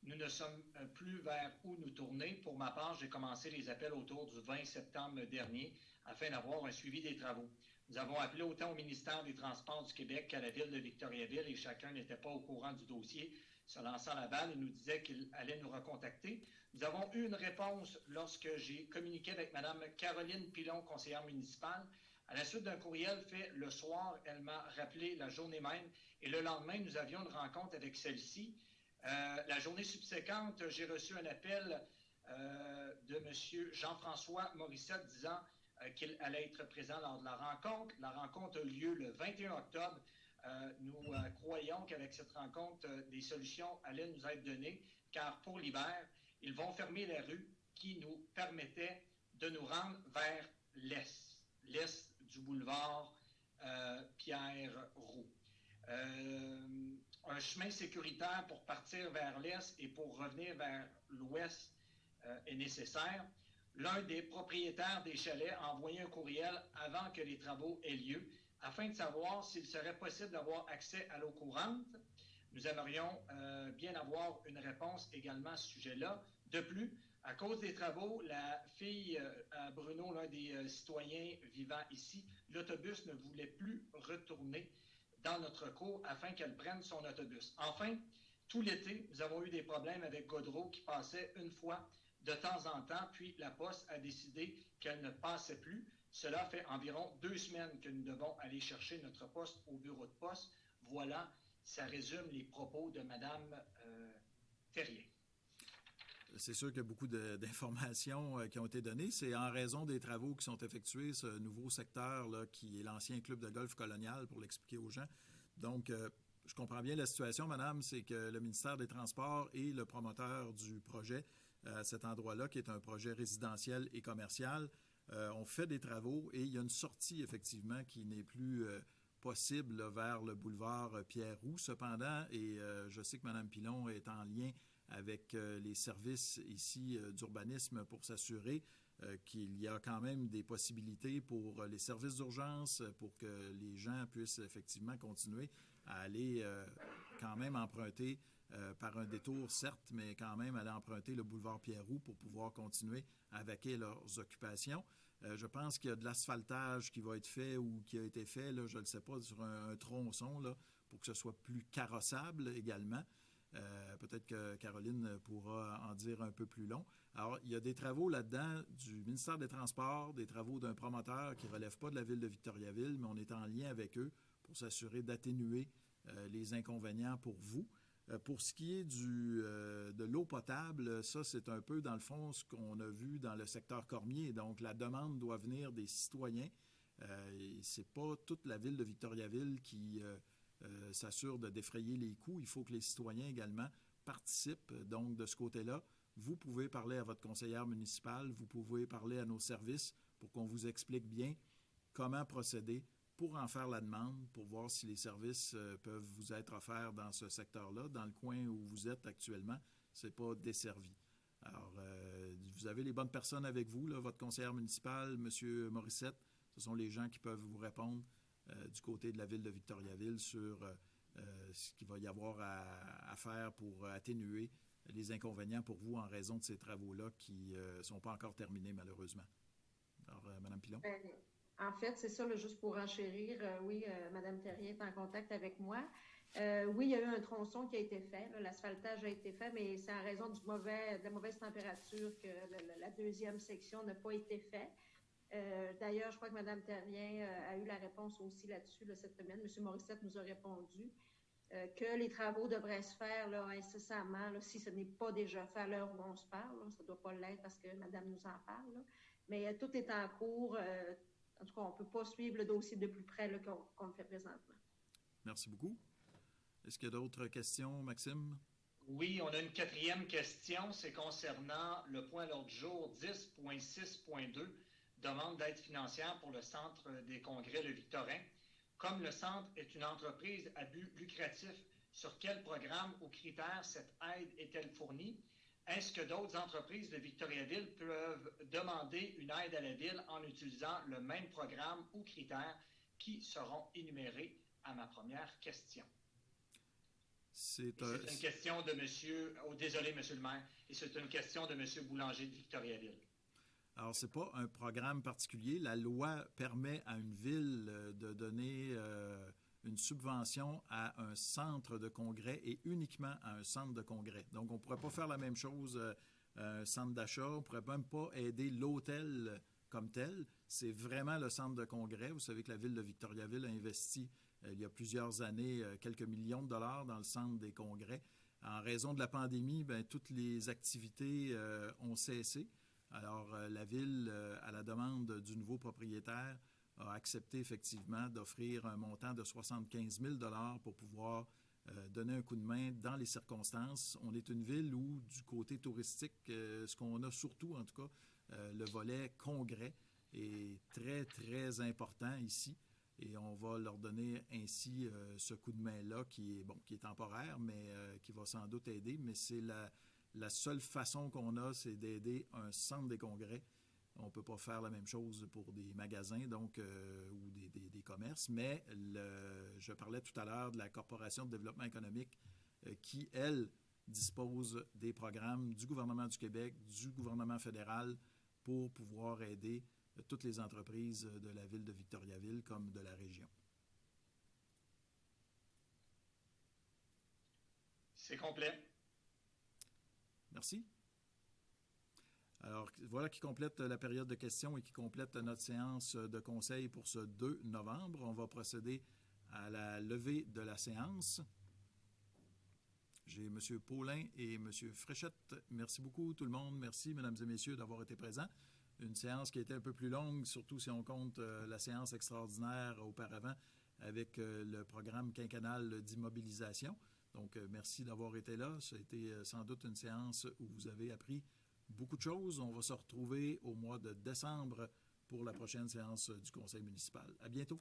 Nous ne sommes plus vers où nous tourner. Pour ma part, j'ai commencé les appels autour du 20 septembre dernier afin d'avoir un suivi des travaux. Nous avons appelé autant au ministère des Transports du Québec qu'à la ville de Victoriaville et chacun n'était pas au courant du dossier. Se lançant la balle, il nous disait qu'il allait nous recontacter. Nous avons eu une réponse lorsque j'ai communiqué avec Mme Caroline Pilon, conseillère municipale. À la suite d'un courriel fait le soir, elle m'a rappelé la journée même et le lendemain, nous avions une rencontre avec celle-ci. La journée subséquente, j'ai reçu un appel de M. Jean-François Morissette disant qu'il allait être présent lors de la rencontre. La rencontre a eu lieu le 21 octobre. Nous croyons qu'avec cette rencontre, des solutions allaient nous être données, car pour l'hiver, ils vont fermer les rues qui nous permettaient de nous rendre vers l'est du boulevard Pierre-Roux. Un chemin sécuritaire pour partir vers l'est et pour revenir vers l'ouest est nécessaire. L'un des propriétaires des chalets a envoyé un courriel avant que les travaux aient lieu, afin de savoir s'il serait possible d'avoir accès à l'eau courante. Nous aimerions bien avoir une réponse également à ce sujet-là. De plus, à cause des travaux, la fille à Bruno, l'un des citoyens vivant ici, l'autobus ne voulait plus retourner dans notre cour afin qu'elle prenne son autobus. Enfin, tout l'été, nous avons eu des problèmes avec Godreau qui passait une fois de temps en temps, puis la Poste a décidé qu'elle ne passait plus. Cela fait environ 2 semaines que nous devons aller chercher notre poste au bureau de poste. Voilà, ça résume les propos de Mme Terrien. C'est sûr qu'il y a beaucoup d'informations qui ont été données. C'est en raison des travaux qui sont effectués, ce nouveau secteur là, qui est l'ancien club de golf colonial, pour l'expliquer aux gens. Donc, je comprends bien la situation, madame, c'est que le ministère des Transports et le promoteur du projet à cet endroit-là, qui est un projet résidentiel et commercial, on fait des travaux et il y a une sortie, effectivement, qui n'est plus possible là, vers le boulevard Pierre-Roux. Cependant, et je sais que Mme Pilon est en lien avec les services ici d'urbanisme pour s'assurer qu'il y a quand même des possibilités pour les services d'urgence, pour que les gens puissent effectivement continuer à aller quand même emprunter par un détour, certes, mais quand même aller emprunter le boulevard Pierre-Roux pour pouvoir continuer à vaquer leurs occupations. Je pense qu'il y a de l'asphaltage qui va être fait ou qui a été fait, là, je ne le sais pas, sur un tronçon là, pour que ce soit plus carrossable également. Peut-être que Caroline pourra en dire un peu plus long. Alors, il y a des travaux là-dedans du ministère des Transports, des travaux d'un promoteur qui ne relève pas de la ville de Victoriaville, mais on est en lien avec eux pour s'assurer d'atténuer les inconvénients pour vous. Pour ce qui est de l'eau potable, ça, c'est un peu, dans le fond, ce qu'on a vu dans le secteur Cormier. Donc, la demande doit venir des citoyens. Ce n'est pas toute la ville de Victoriaville qui s'assure de défrayer les coûts. Il faut que les citoyens également participent. Donc, de ce côté-là, vous pouvez parler à votre conseillère municipale, vous pouvez parler à nos services pour qu'on vous explique bien comment procéder pour en faire la demande, pour voir si les services peuvent vous être offerts dans ce secteur-là. Dans le coin où vous êtes actuellement, ce n'est pas desservi. Alors, vous avez les bonnes personnes avec vous, là, votre conseillère municipale, M. Morissette. Ce sont les gens qui peuvent vous répondre du côté de la ville de Victoriaville sur ce qu'il va y avoir à faire pour atténuer les inconvénients pour vous en raison de ces travaux-là qui ne sont pas encore terminés, malheureusement. Alors, Mme Pilon. En fait, c'est ça, là, juste pour enchérir. Oui, Mme Terrien est en contact avec moi. Oui, il y a eu un tronçon qui a été fait. L'asphaltage a été fait, mais c'est en raison de la mauvaise température que la deuxième section n'a pas été faite. D'ailleurs, je crois que Mme Terrien a eu la réponse aussi là-dessus cette semaine. M. Morissette nous a répondu que les travaux devraient se faire là, incessamment, là, si ce n'est pas déjà fait à l'heure où on se parle. Là. Ça ne doit pas l'être parce que Mme nous en parle. Là. Mais tout est en cours. En tout cas, on ne peut pas suivre le dossier de plus près là, qu'on le fait présentement. Merci beaucoup. Est-ce qu'il y a d'autres questions, Maxime? Oui, on a une quatrième question. C'est concernant le point à l'ordre du jour 10.6.2, demande d'aide financière pour le Centre des congrès Le Victorin. Comme le centre est une entreprise à but lucratif, sur quel programme ou critères cette aide est-elle fournie? Est-ce que d'autres entreprises de Victoriaville peuvent demander une aide à la Ville en utilisant le même programme ou critères qui seront énumérés à ma première question? C'est une question de monsieur... Oh, désolé, monsieur le maire. Et c'est une question de monsieur Boulanger de Victoriaville. Alors, ce n'est pas un programme particulier. La loi permet à une ville de donner une subvention à un centre de congrès et uniquement à un centre de congrès. Donc, on ne pourrait pas faire la même chose à un centre d'achat. On ne pourrait même pas aider l'hôtel comme tel. C'est vraiment le centre de congrès. Vous savez que la ville de Victoriaville a investi il y a plusieurs années quelques millions de dollars dans le centre des congrès. En raison de la pandémie, toutes les activités ont cessé. Alors, la Ville, à la demande du nouveau propriétaire, a accepté effectivement d'offrir un montant de 75 000 $ pour pouvoir donner un coup de main dans les circonstances. On est une ville où, du côté touristique, ce qu'on a surtout, en tout cas, le volet congrès est très, très important ici. Et on va leur donner ainsi ce coup de main-là qui est temporaire, mais qui va sans doute aider. Mais c'est la seule façon qu'on a, c'est d'aider un centre des congrès. On ne peut pas faire la même chose pour des magasins donc, ou des commerces, mais je parlais tout à l'heure de la Corporation de développement économique qui, elle, dispose des programmes du gouvernement du Québec, du gouvernement fédéral pour pouvoir aider toutes les entreprises de la ville de Victoriaville comme de la région. C'est complet. Merci. Alors, voilà qui complète la période de questions et qui complète notre séance de conseil pour ce 2 novembre. On va procéder à la levée de la séance. J'ai M. Paulin et M. Fréchette. Merci beaucoup tout le monde. Merci, mesdames et messieurs, d'avoir été présents. Une séance qui a été un peu plus longue, surtout si on compte la séance extraordinaire auparavant avec le programme quinquennal d'immobilisation. Donc, merci d'avoir été là. Ça a été sans doute une séance où vous avez appris beaucoup de choses. On va se retrouver au mois de décembre pour la prochaine séance du conseil municipal. À bientôt.